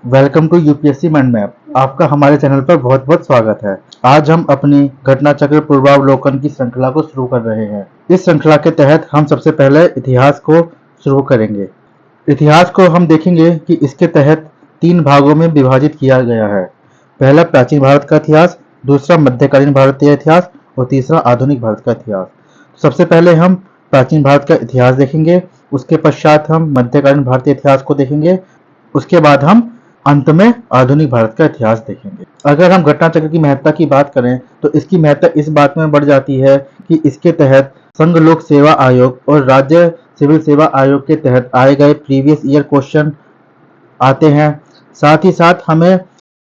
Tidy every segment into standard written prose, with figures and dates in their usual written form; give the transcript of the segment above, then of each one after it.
Welcome to UPSC mind map. आपका हमारे channel पर बहुत बहुत स्वागत है। आज हम अपनी घटना चक्र पूर्वावलोकन की श्रृंखला को शुरू कर रहे हैं। इस श्रृंखला के तहत हम सबसे पहले इतिहास को शुरू करेंगे। इतिहास को हम देखेंगे कि इसके तहत 3 भागों में विभाजित किया गया है। पहला प्राचीन भारत का इतिहास, दूसरा मध्यकालीन भारतीय इतिहास और तीसरा आधुनिक भारत का इतिहास। सबसे पहले हम प्राचीन भारत का इतिहास देखेंगे, उसके पश्चात हम मध्यकालीन भारतीय इतिहास को देखेंगे, उसके बाद हम अंत में आधुनिक भारत का इतिहास देखेंगे। अगर हम घटना चक्र की महत्ता की बात करें तो इसकी महत्ता इस बात में बढ़ जाती है कि इसके तहत संघ लोक सेवा आयोग और राज्य सिविल सेवा आयोग के तहत आए गए प्रीवियस ईयर क्वेश्चन आते हैं। साथ ही साथ हमें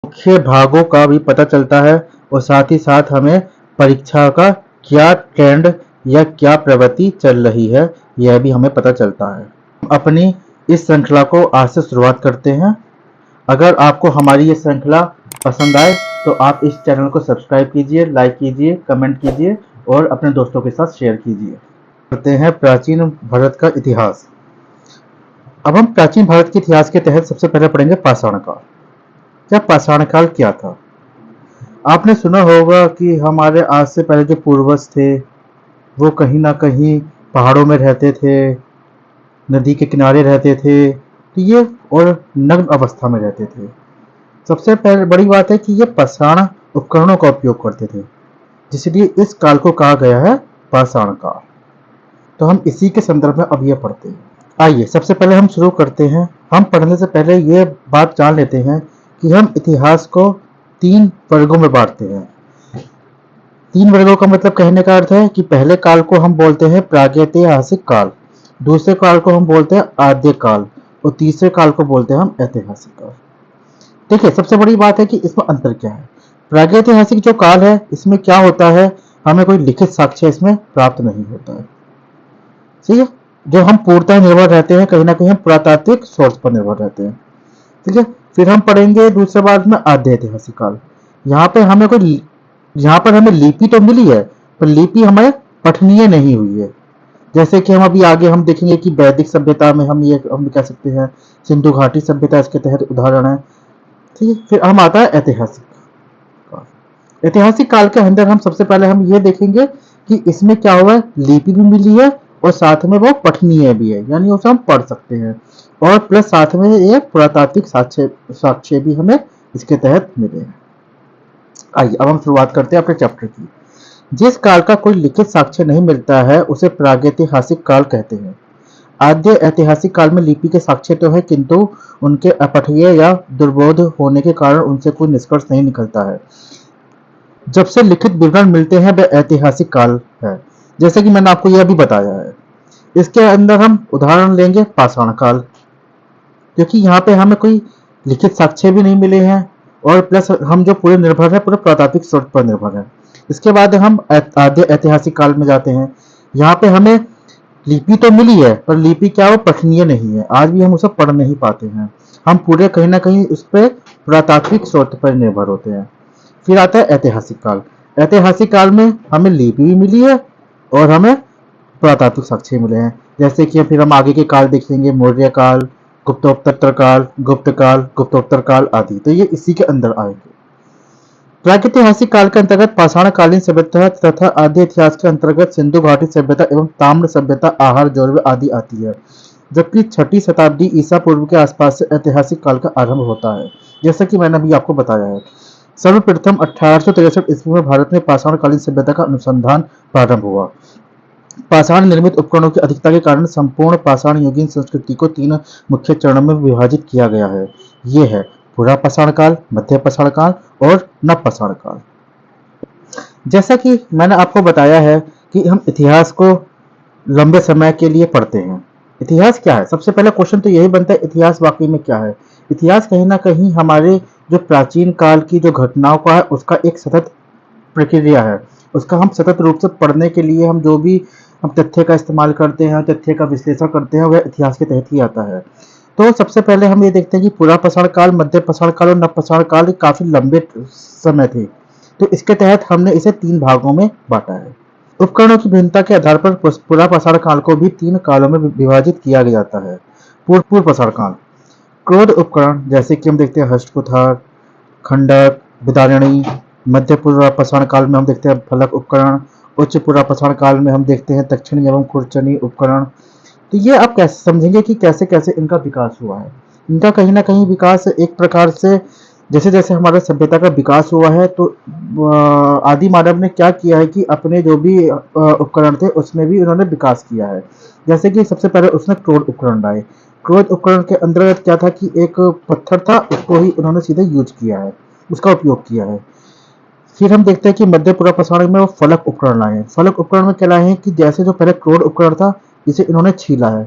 मुख्य भागों का भी पता चलता है और साथ ही साथ हमें परीक्षा का क्या ट्रेंड या क्या प्रवृत्ति चल रही है यह भी हमें पता चलता है। अपनी इस श्रृंखला को आज से शुरुआत करते हैं। अगर आपको हमारी ये श्रृंखला पसंद आए तो आप इस चैनल को सब्सक्राइब कीजिए, लाइक कीजिए, कमेंट कीजिए और अपने दोस्तों के साथ शेयर कीजिए। करते हैं प्राचीन भारत का इतिहास। अब हम प्राचीन भारत के इतिहास के तहत सबसे पहले पढ़ेंगे पाषाण काल। क्या पाषाण काल क्या था? आपने सुना होगा कि हमारे आज से पहले जो पूर्वज थे वो कहीं ना कहीं पहाड़ों में रहते थे, नदी के किनारे रहते थे, तो ये और नग्न अवस्था में रहते थे। सबसे पहले बड़ी बात है कि ये पाषाण उपकरणों का उपयोग करते थे, जिसलिए इस काल को कहा गया है पाषाण काल। तो हम इसी के संदर्भ में अब ये पढ़ते हैं। आइए सबसे पहले हम शुरू करते हैं। हम पढ़ने से पहले ये बात जान लेते हैं कि हम इतिहास को 3 वर्गों में बांटते हैं। 3 वर्गों का मतलब कहने का अर्थ है कि पहले काल को हम बोलते हैं प्रागैतिहासिक काल, दूसरे काल को हम बोलते हैं आद्य काल और तीसरे काल को बोलते हैं हम ऐतिहासिक काल। देखिए सबसे बड़ी बात है कि इसमें अंतर क्या है। प्रागैतिहासिक जो काल है इसमें क्या होता है, हमें कोई लिखित साक्ष्य इसमें प्राप्त नहीं होता है। ठीक है, जो हम पूर्णतः निर्भर रहते हैं, कहीं ना कहीं हम पुरातात्विक सोर्स पर निर्भर रहते हैं। ठीक है, फिर हम पढ़ेंगे दूसरे बात में आद्य ऐतिहासिक काल। यहाँ पर हमें लिपि तो मिली है पर लिपि हमें पठनीय नहीं हुई है। जैसे कि हम अभी आगे हम देखेंगे कि वैदिक सभ्यता में हम कह सकते हैं सिंधु घाटी सभ्यता इसके तहत उदाहरण है। ठीक है, फिर हम आता है ऐतिहासिक काल। ऐतिहासिक काल के अंदर हम सबसे पहले हम ये देखेंगे कि इसमें क्या हुआ है, लिपि भी मिली है और साथ में वो पठनीय भी है, यानी उसे हम पढ़ सकते हैं और प्लस साथ में ये पुरातात्विक साक्ष्य भी हमें इसके तहत मिले हैं। आइए अब हम शुरुआत करते हैं अपने चैप्टर की। जिस काल का कोई लिखित साक्ष्य नहीं मिलता है उसे प्रागैतिहासिक काल कहते हैं। आद्य ऐतिहासिक काल में लिपि के साक्ष्य तो है किंतु उनके अपठनीय या दुर्बोध होने के कारण उनसे कोई निष्कर्ष नहीं निकलता है। जब से लिखित विवरण मिलते हैं वह ऐतिहासिक काल है, जैसे कि मैंने आपको यह भी बताया है। इसके अंदर हम उदाहरण लेंगे पाषाण काल, क्योंकि यहाँ पे हमें कोई लिखित साक्ष्य भी नहीं मिले हैं और प्लस हम जो पूरे निर्भर है पूरे पुरातात्विक स्रोत पर निर्भर है। इसके बाद हम आद्य ऐतिहासिक काल में जाते हैं। यहाँ पे हमें लिपि तो मिली है पर लिपि क्या वो पठनीय नहीं है, आज भी हम उसे पढ़ नहीं पाते हैं। हम पूरे कहीं ना कहीं उस पर पुरातात्विक स्रोत पर निर्भर होते हैं। फिर आता है ऐतिहासिक काल। ऐतिहासिक काल में हमें लिपि भी मिली है और हमें पुरातात्विक साक्ष्य मिले हैं। जैसे कि फिर हम आगे के काल देखेंगे, मौर्य काल, गुप्तोत्तर काल, गुप्त काल, गुप्तोत्तर काल आदि, तो ये इसी के अंदर आएंगे। प्रागैतिहासिक काल के अंतर्गत पाषाणकालीन सभ्यता तथा आद्य इतिहास के अंतर्गत सिंधु घाटी सभ्यता एवं ताम्र सभ्यता, आहार जोरवे आदि आती है, जबकि 6ठी शताब्दी ईसा पूर्व के आसपास से ऐतिहासिक काल का आरंभ होता है, जैसा कि मैंने अभी आपको बताया है। सर्वप्रथम 1863 ईस्वी में भारत में पाषाणकालीन सभ्यता का अनुसंधान प्रारंभ हुआ। पाषाण निर्मित उपकरणों की अधिकता के कारण संपूर्ण पाषाण युगीन संस्कृति को 3 मुख्य चरणों में विभाजित किया गया है। ये है पूरा पाषाण काल, मध्य पाषाण काल और नव पाषाण काल। जैसा कि मैंने आपको बताया है कि हम इतिहास को लंबे समय के लिए पढ़ते हैं। इतिहास क्या है? सबसे पहला क्वेश्चन तो यही बनता है, इतिहास वाकई में क्या है? इतिहास कहीं ना कहीं हमारे जो प्राचीन काल की जो घटनाओं का है उसका एक सतत प्रक्रिया है। उसका हम सतत रूप से पढ़ने के लिए हम जो भी हम तथ्य का इस्तेमाल करते हैं, तथ्य का विश्लेषण करते हैं, वह इतिहास के तहत ही आता है। तो सबसे पहले हम ये देखते हैं कि पूरा पाषाण काल, मध्य पाषाण काल और नव पाषाण काल काफी लंबे समय थे, तो इसके तहत हमने इसे 3 भागों में बांटा है। उपकरणों की भिन्नता के आधार पर पूरा पाषाण काल को भी 3 कालों में विभाजित किया जाता है। पूर्व पाषाण काल क्रोध उपकरण जैसे कि हम देखते हैं हष्टकुठार, खंडक, विदारिणी। मध्य पूर्व पाषाण काल में हम देखते हैं फलक उपकरण। उच्च पूर्व पाषाण काल में हम देखते हैं दक्षिणी एवं खुरचनी उपकरण। तो ये आप कैसे समझेंगे कि कैसे कैसे इनका विकास हुआ है। इनका कहीं ना कहीं विकास एक प्रकार से जैसे जैसे हमारा सभ्यता का विकास हुआ है, तो आदि मानव ने क्या किया है कि अपने जो भी उपकरण थे उसमें भी उन्होंने विकास किया है। जैसे कि सबसे पहले उसने क्रोध उपकरण लाए। क्रोध उपकरण के अंतर्गत क्या था कि एक पत्थर था, उसको ही उन्होंने सीधे यूज किया है, उसका उपयोग किया है। फिर हम देखते हैं कि मध्य पूर्व पाषाण में वो फलक उपकरण लाए हैं। फलक उपकरण में क्या लाए हैं कि जैसे जो पहले क्रोध उपकरण था, इसे इन्होंने छीला है।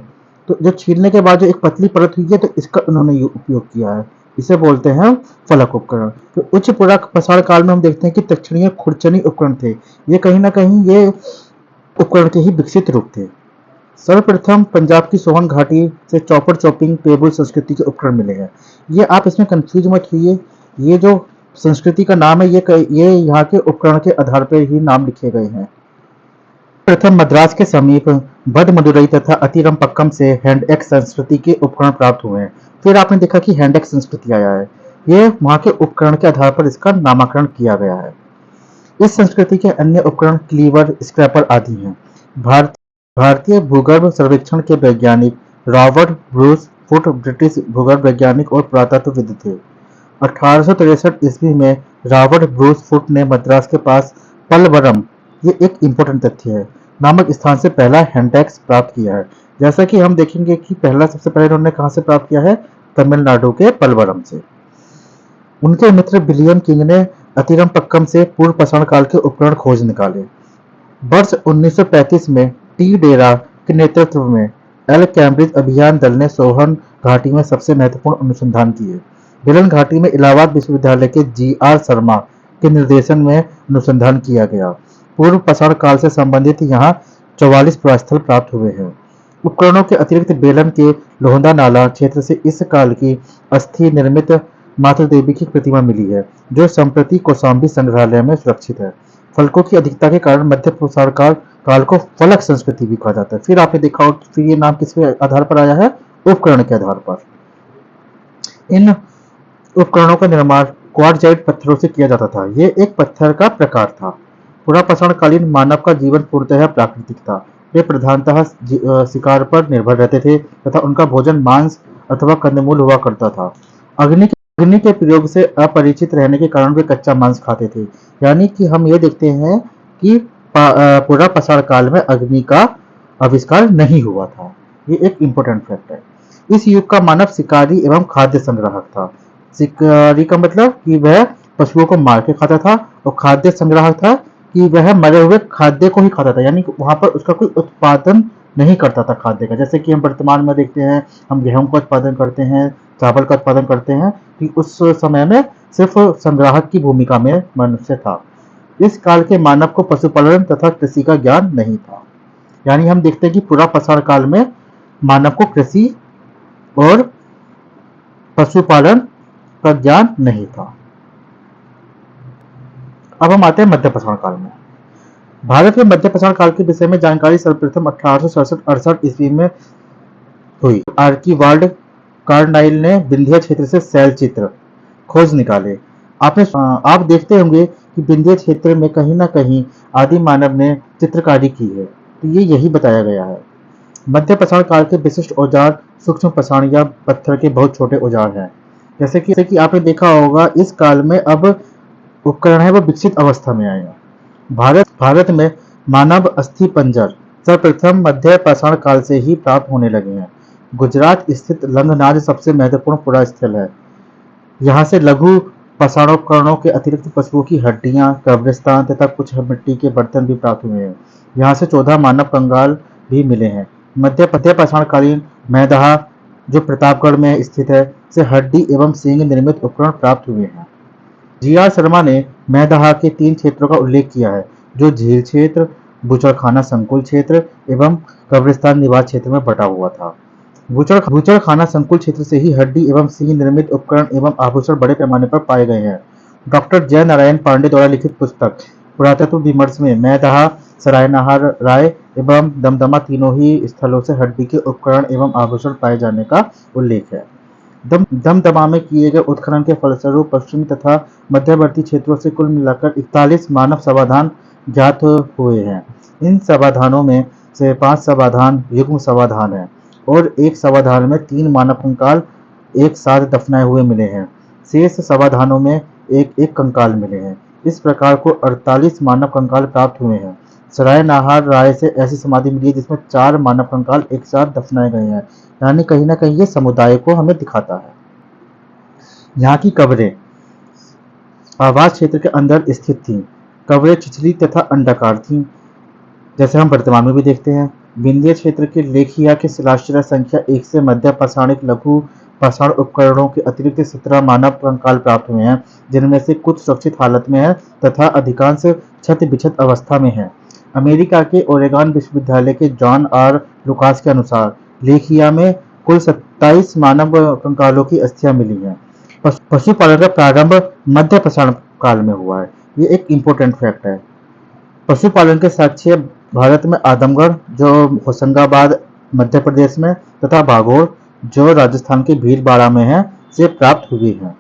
तो जो छीलने के बाद जो एक पतली परत हुई है, तो इसका इन्होंने उपयोग किया है। इसे बोलते हैं फलक उपकरण। तो उच्च पूर्व पाषाण काल में हम देखते हैं कि दक्षिणीय खुरचनी उपकरण थे। ये कहीं ना कहीं ये उपकरण के ही विकसित रूप थे। सर्वप्रथम पंजाब की सोहन घाटी से चौपड़ चौपिंग पेबुल संस्कृति के उपकरण मिले हैं। ये आप इसमें कंफ्यूज मत होइए। ये जो संस्कृति का नाम है, ये यहाँ के उपकरण के आधार पर ही नाम लिखे गए हैं। प्रथम मद्रास के समीप बद मदुरई तथा अतिरमपक्कम से हैंड-एक्स संस्कृति के उपकरण प्राप्त हुए हैं। फिर आपने देखा कि हैंड-एक्स संस्कृति आया है। ये वहाँ के उपकरण के आधार पर इसका नामकरण किया गया है। इस संस्कृति के अन्य उपकरण क्लीवर, स्क्रैपर आदि हैं। भारतीय भूगर्भ सर्वेक्षण के वैज्ञानिक रॉबर्ट ब्रूस फुट ब्रिटिश भूगर्भ वैज्ञानिक और पुरातत्वविद थे। 1863 ईस्वी में रॉबर्ट ब्रूस फुट ने मद्रास के पास पलवरम, ये एक इम्पोर्टेंट तथ्य है, नामक स्थान से पहला हैंड-एक्स प्राप्त किया है। जैसा कि हम देखेंगे कि पहला सबसे पहले उन्होंने कहाँ से प्राप्त किया है, तमिलनाडु के पलवरम से। उनके मित्र विलियम किंग ने अतिरमपक्कम से पूर्व पाषाण काल के उपकरण खोज निकाले। वर्ष 1935 में टी डेरा के नेतृत्व में एल कैम्ब्रिज अभियान दल ने सोहन घाटी में सबसे महत्वपूर्ण अनुसंधान किए। बेलन घाटी में इलाहाबाद विश्वविद्यालय के जी.आर. शर्मा के निर्देशन में अनुसंधान किया गया। पूर्व पाषाण काल से संबंधित यहाँ 44 पुरास्थल प्राप्त हुए हैं। उपकरणों के अतिरिक्त बेलन के लोहंदा नाला क्षेत्र से इस काल की अस्थि निर्मित मातृ देवी की प्रतिमा मिली है, जो संप्रति कौशाम्बी संग्रहालय में सुरक्षित है। फलकों की अधिकता के कारण मध्य पाषाण काल को फलक संस्कृति भी कहा जाता है। फिर आपने देखा होगा फिर ये नाम किसके आधार पर आया है, उपकरण के आधार पर। इन उपकरणों का निर्माण क्वार्टजाइट पत्थरों से किया जाता था। ये एक पत्थर का प्रकार था। पुरापाषाण कालीन मानव का जीवन पूर्णतः प्राकृतिक था। वे प्रधानतः शिकार पर निर्भर रहते थे तथा उनका भोजन मांस अथवा कंदमूल हुआ करता था। अग्नि के प्रयोग से अपरिचित रहने के कारण वे कच्चा मांस खाते थे। यानी कि हम ये देखते हैं कि पुरापाषाण काल में अग्नि का आविष्कार नहीं हुआ था। ये एक इम्पोर्टेंट फैक्ट है। इस युग का मानव शिकारी एवं खाद्य संग्राहक था। शिकारी का मतलब कि वह पशुओं को मार के खाता था, और खाद्य संग्राहक था कि वह मरे हुए खाद्य को ही खाता था। यानी वहां पर उसका कोई उत्पादन नहीं करता था खाद्य का। जैसे कि हम वर्तमान में देखते हैं, हम गेहूं का उत्पादन करते हैं, चावल का उत्पादन करते हैं, कि उस समय में सिर्फ संग्राहक की भूमिका में मनुष्य था। इस काल के मानव को पशुपालन तथा कृषि का ज्ञान नहीं था। यानी हम देखते हैं कि पूरा पाषाण काल में मानव को कृषि और पशुपालन का ज्ञान नहीं था। अब हम आते हैं मध्य पाषाण काल में। भारत में मध्य पाषाण काल के विषय में जानकारी सर्वप्रथम 1867-68 ईस्वी में हुई। आर्कीवाल्ड कार्नाइल ने विंध्य क्षेत्र से शैल चित्र खोज निकाले। आप देखते होंगे कि विंध्य क्षेत्र में कहीं ना कहीं आदि मानव ने चित्रकारी की है, तो ये यही बताया गया है। मध्य पाषाण काल के विशिष्ट औजार सूक्ष्म पाषाण या पत्थर के बहुत छोटे औजार हैं। जैसे कि आपने देखा होगा, इस काल में अब उपकरण है वो विकसित अवस्था में आएगा। भारत में मानव अस्थि पंजर सर्वप्रथम मध्य पाषाण काल से ही प्राप्त होने लगे हैं। गुजरात स्थित लंगनाज सबसे महत्वपूर्ण पुरास्थल है। यहाँ से लघु पाषाणोपकरणों के अतिरिक्त पशुओं की हड्डियां, कब्रिस्तान तथा कुछ मिट्टी के बर्तन भी प्राप्त हुए हैं। यहाँ से 14 मानव कंगाल भी मिले हैं। मध्य पाषाण कालीन मैदाह, जो प्रतापगढ़ में स्थित है, से हड्डी एवं सींग निर्मित उपकरण प्राप्त हुए हैं। जी.आर. शर्मा ने मैदाह के 3 क्षेत्रों का उल्लेख किया है, जो झील क्षेत्र, बूचड़खाना संकुल क्षेत्र एवं कब्रिस्तान निवास क्षेत्र में बटा हुआ था। बूचड़खाना संकुल क्षेत्र से ही हड्डी एवं सींग निर्मित उपकरण एवं आभूषण बड़े पैमाने पर पाए गए हैं। डॉक्टर जय नारायण पांडे द्वारा लिखित पुस्तक पुरातत्व विमर्श में मैदाह, सरायनहार राय एवं दमदमा तीनों ही स्थलों से हड्डी के उपकरण एवं आभूषण पाए जाने का उल्लेख है। दमदमा में किए गए उत्खनन के फलस्वरूप पश्चिमी तथा मध्यवर्ती क्षेत्रों से कुल मिलाकर 41 मानव समाधान ज्ञात हुए हैं। इन समाधानों में से 5 समाधान युग्म समाधान हैं और एक समाधान में 3 मानव कंकाल एक साथ दफनाए हुए मिले हैं। शेष समाधानों में एक एक कंकाल मिले हैं। इस प्रकार को 48 मानव कंकाल प्राप्त हुए हैं। सराय नाहार राय से ऐसी समाधि मिली है जिसमें 4 मानव कंकाल एक साथ दफनाए गए हैं, यानी कहीं ना कहीं ये समुदाय को हमें दिखाता है। यहाँ की कब्रें आवास क्षेत्र के अंदर स्थित थीं। कब्रें छिछली तथा अंडाकार थीं, जैसे हम वर्तमान में भी देखते हैं। विंध्य क्षेत्र के लेखिया के शिलाश्रय संख्या 1 से मध्य पाषाणिक लघु पाषाण उपकरणों के अतिरिक्त 17 मानव कंकाल प्राप्त हुए हैं, जिनमें से कुछ सुरक्षित हालत में है तथा अधिकांश क्षत विक्षत अवस्था में है। अमेरिका के ओरेगन विश्वविद्यालय के जॉन आर लुकास के अनुसार लेखिया में कुल 27 मानव कंकालों की अस्थियां मिली हैं। पशुपालन का प्रारंभ मध्य पाषाण काल में हुआ है। ये एक इम्पोर्टेंट फैक्ट है। पशुपालन के साक्ष्य भारत में आदमगढ़, जो होशंगाबाद मध्य प्रदेश में, तथा भागोड़, जो राजस्थान के भीलवाड़ा में है, से प्राप्त हुई हैं।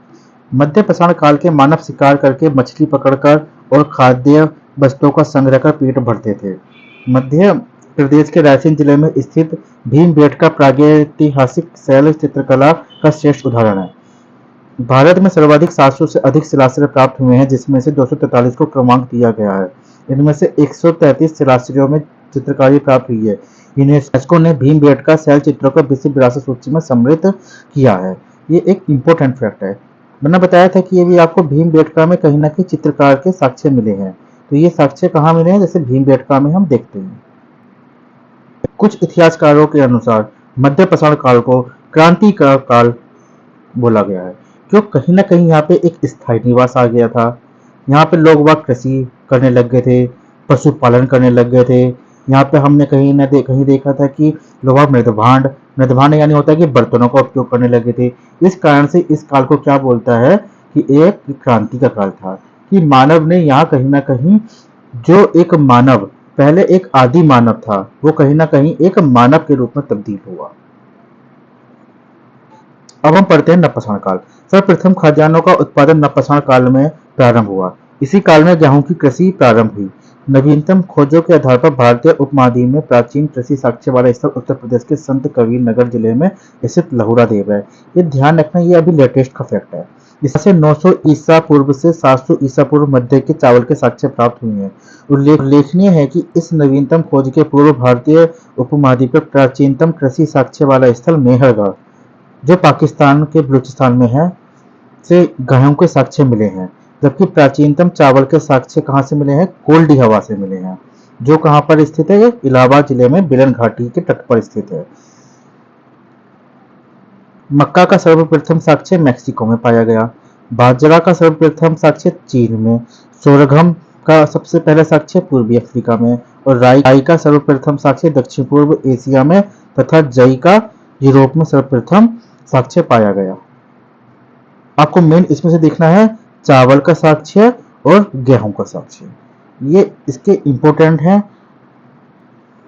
मध्य पाषाण काल के मानव शिकार करके मछली पकड़कर और खाद्य वस्तुओं का संग्रह कर पेट भरते थे। मध्य प्रदेश के रायसेन जिले में स्थित भीमबेटका प्रागैतिहासिक शैल चित्रकला का श्रेष्ठ उदाहरण है। भारत में सर्वाधिक 700 से अधिक शिलाश्रय प्राप्त हुए हैं, जिसमें से 243 को क्रमांक दिया गया है। इनमें से 133 शिलाश्रयों में चित्रकारी प्राप्त हुई है। यूनेस्को ने भीमबेटका शैल चित्रों को विश्व विरासत सूची में सम्मिलित किया है। ये एक इम्पोर्टेंट फैक्ट है। मैंने बताया था कि ये भी आपको भीमबेटका में कहीं ना कहीं चित्रकार के साक्ष्य मिले हैं। तो ये साक्ष्य कहाँ मिले हैं, जैसे भीमबेटका में हम देखते हैं। कुछ इतिहासकारों के अनुसार मध्य पाषाण काल को क्रांति का काल बोला गया है, क्यों कहीं ना कहीं यहाँ पे एक स्थायी निवास आ गया था। यहाँ पे लोग वह कृषि करने लग गए थे, पशुपालन करने लग गए थे। यहाँ पे हमने कहीं देखा था कि लोग मृदभांड यानी होता है कि बर्तनों का उपयोग करने लगे थे। इस कारण से इस काल को क्या बोलता है कि एक क्रांति का काल था, कि मानव ने यहाँ कहीं ना कहीं, जो एक मानव पहले एक आदि मानव था, वो कहीं ना कहीं एक मानव के रूप में तब्दील हुआ। अब हम पढ़ते हैं नवपाषाण काल। सर्वप्रथम खाद्यान्नों का उत्पादन नवपाषाण काल में प्रारंभ हुआ। इसी काल में गेहूं की कृषि प्रारंभ हुई। नवीनतम खोजों के आधार पर भारतीय उपमहाद्वीप में प्राचीन कृषि साक्ष्य वाला स्थल उत्तर प्रदेश के संत कबीर नगर जिले में स्थित लहुरा देव है। ये ध्यान रखना, ये अभी लेटेस्ट का फैक्ट है। इससे 900 ईसा पूर्व से 700 ईसा पूर्व मध्य के चावल के साक्ष्य प्राप्त हुए हैं। उल्लेखनीय है कि इस नवीनतम खोज के पूर्व भारतीय उपमहाद्वीप पर प्राचीनतम कृषि साक्ष्य वाला स्थल मेहरगढ़, जो पाकिस्तान के बलूचिस्तान में है, से गेहूं के साक्ष्य मिले हैं। जबकि प्राचीनतम चावल के साक्ष्य कहाँ से मिले हैं, कोल्डी हवा से मिले हैं, जो कहाँ पर स्थित है, इलाहाबाद जिले में बिलन घाटी के तट पर स्थित है। मक्का का सर्वप्रथम साक्ष्य मैक्सिको में पाया गया। बाजरा का सर्वप्रथम साक्ष्य चीन में। सोरघम का सबसे पहला साक्ष्य पूर्वी अफ्रीका में, और राई का सर्वप्रथम साक्ष्य दक्षिण पूर्व एशिया में, तथा जई का यूरोप में सर्वप्रथम साक्ष्य पाया गया। आपको मेन इसमें से देखना है चावल का साक्ष्य और गेहूं का साक्ष्य, ये इसके इंपॉर्टेंट है।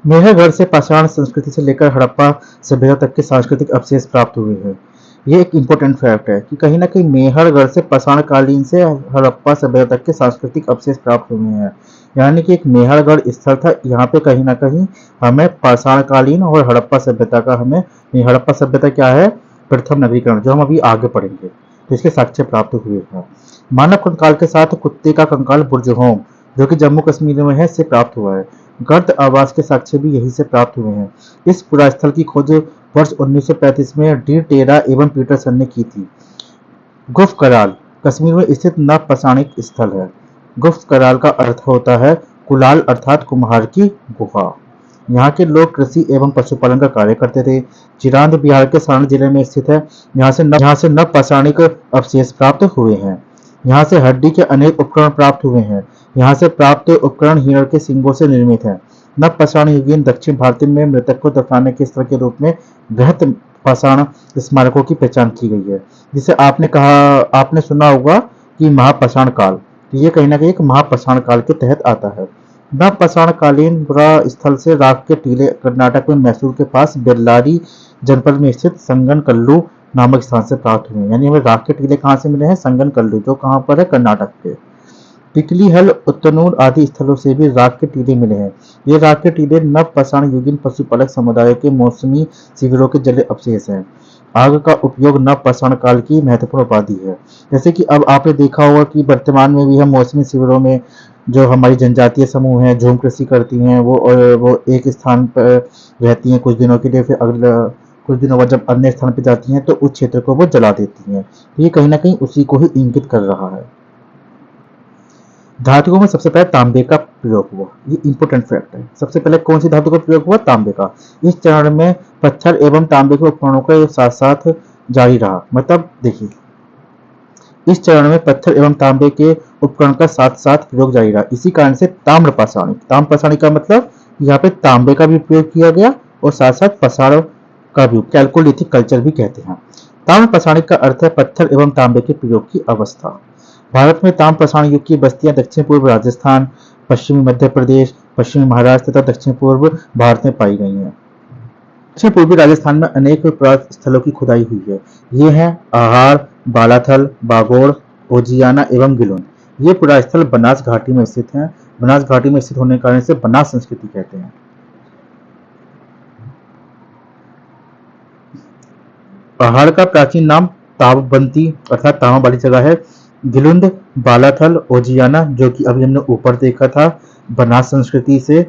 मेहरगढ़ से पाषाण संस्कृति से लेकर हड़प्पा सभ्यता तक के सांस्कृतिक अवशेष प्राप्त हुए हैं। ये एक इम्पोर्टेंट फैक्ट है कि कहीं ना कहीं मेहरगढ़ से पाषाण कालीन से हड़प्पा सभ्यता तक के सांस्कृतिक अवशेष प्राप्त हुए हैं, यानी कि एक मेहरगढ़ स्थल था। यहाँ पे कहीं ना कहीं हमें पाषाण कालीन और हड़प्पा सभ्यता का, हमें हड़प्पा सभ्यता क्या है, प्रथम नवीकरण, जो हम अभी आगे पढ़ेंगे, तो इसके साक्ष्य प्राप्त हुए हैं। मानव कंकाल के साथ कुत्ते का कंकाल बुर्जहोम, जो कि जम्मू कश्मीर में है, से प्राप्त हुआ है। गर्द आवास के साक्ष्य भी यहीं से प्राप्त हुए हैं। इस पुरा स्थल की खोज वर्ष 1935 में डी टेरा एवं पीटरसन ने की थी। गुफ्त कराल कश्मीर में स्थित नवपाषाणिक स्थल है। गुफ्त कराल का अर्थ होता है कुलाल, अर्थात कुम्हार की गुफा। यहाँ के लोग कृषि एवं पशुपालन का कार्य करते थे। चिरांद बिहार के सारण जिले में स्थित है। यहाँ से नवपाषाणिक अवशेष प्राप्त हुए हैं। यहाँ से हड्डी के अनेक उपकरण प्राप्त हुए हैं। यहाँ से प्राप्त उपकरण हिरण के सींगों से निर्मित है। नवपाषाण युगीन दक्षिण भारत में मृतक को दफनाने के स्थल के रूप में बृहत पाषाण स्मारकों की पहचान की गई है, जिसे आपने सुना होगा कि महापाषाण काल, ये कहीं ना कहीं एक महापाषाण काल के तहत आता है। नवपाषाणकालीन पुरा स्थल से राख के टीले कर्नाटक में मैसूर के पास बेल्लारी जनपद में स्थित संगनकल्लू नामक स्थान से प्राप्त हुए हैं। यानी हमें राख के टीले कहाँ से मिले हैं? संगनकल्लू, जो कहाँ पर है? कर्नाटक के। टिटली हल, उत्तनूर आदि स्थलों से भी राख के टीले मिले हैं। ये राख के टीले नव पाषाण युगीन पशुपालक समुदाय के मौसमी शिविरों के जले अवशेष हैं। आग का उपयोग नव पाषाण काल की महत्वपूर्ण उपाधि है। जैसे कि अब आपने देखा होगा कि वर्तमान में भी हम मौसमी शिविरों में जो हमारी जनजातीय समूह हैं, झूम कृषि करती हैं, वो एक स्थान पर रहती हैं कुछ दिनों के लिए, फिर अगला कुछ दिनों बाद जब अन्य स्थान पर जाती हैं तो उस क्षेत्र को वो जला देती हैं। तो ये कहीं ना कहीं उसी को ही इंगित कर रहा है। धातुओं में सबसे पहले तांबे का प्रयोग हुआ, ये इंपोर्टेंट फैक्ट है। सबसे पहले कौन सी धातु का प्रयोग हुआ? तांबे का। इस चरण में पत्थर एवं तांबे के उपकरणों का साथ साथ जारी रहा। मतलब देखिए, इस चरण में पत्थर एवं तांबे के उपकरण का साथ साथ प्रयोग जारी रहा। इसी कारण से ताम्र पाषाणिक का मतलब यहाँ पे तांबे का भी प्रयोग किया गया और साथ साथ पाषाण का भी, कैल्कोलिथिक कल्चर भी कहते हैं। ताम्र पाषाणिक का अर्थ है पत्थर एवं तांबे के प्रयोग की अवस्था। भारत में ताम्र पाषाण युग की बस्तियां दक्षिण पूर्व राजस्थान, पश्चिमी मध्य प्रदेश, पश्चिमी महाराष्ट्र तथा दक्षिण पूर्व भारत में पाई गई हैं। दक्षिण पूर्वी राजस्थान में अनेक पुरातन स्थलों की खुदाई हुई है। ये हैं आहार, बालाथल, बागोड़, ओजियाना एवं गिलोन। ये पुरा स्थल बनास घाटी में स्थित हैं। बनास घाटी में स्थित होने के कारण से बनास संस्कृति कहते हैं। पहाड़ का प्राचीन नाम तावबंती अर्थात तावा वाली जगह है। गिलुंद, बालाथल, ओजियाना, जो कि अभी हमने ऊपर देखा था, बनास संस्कृति से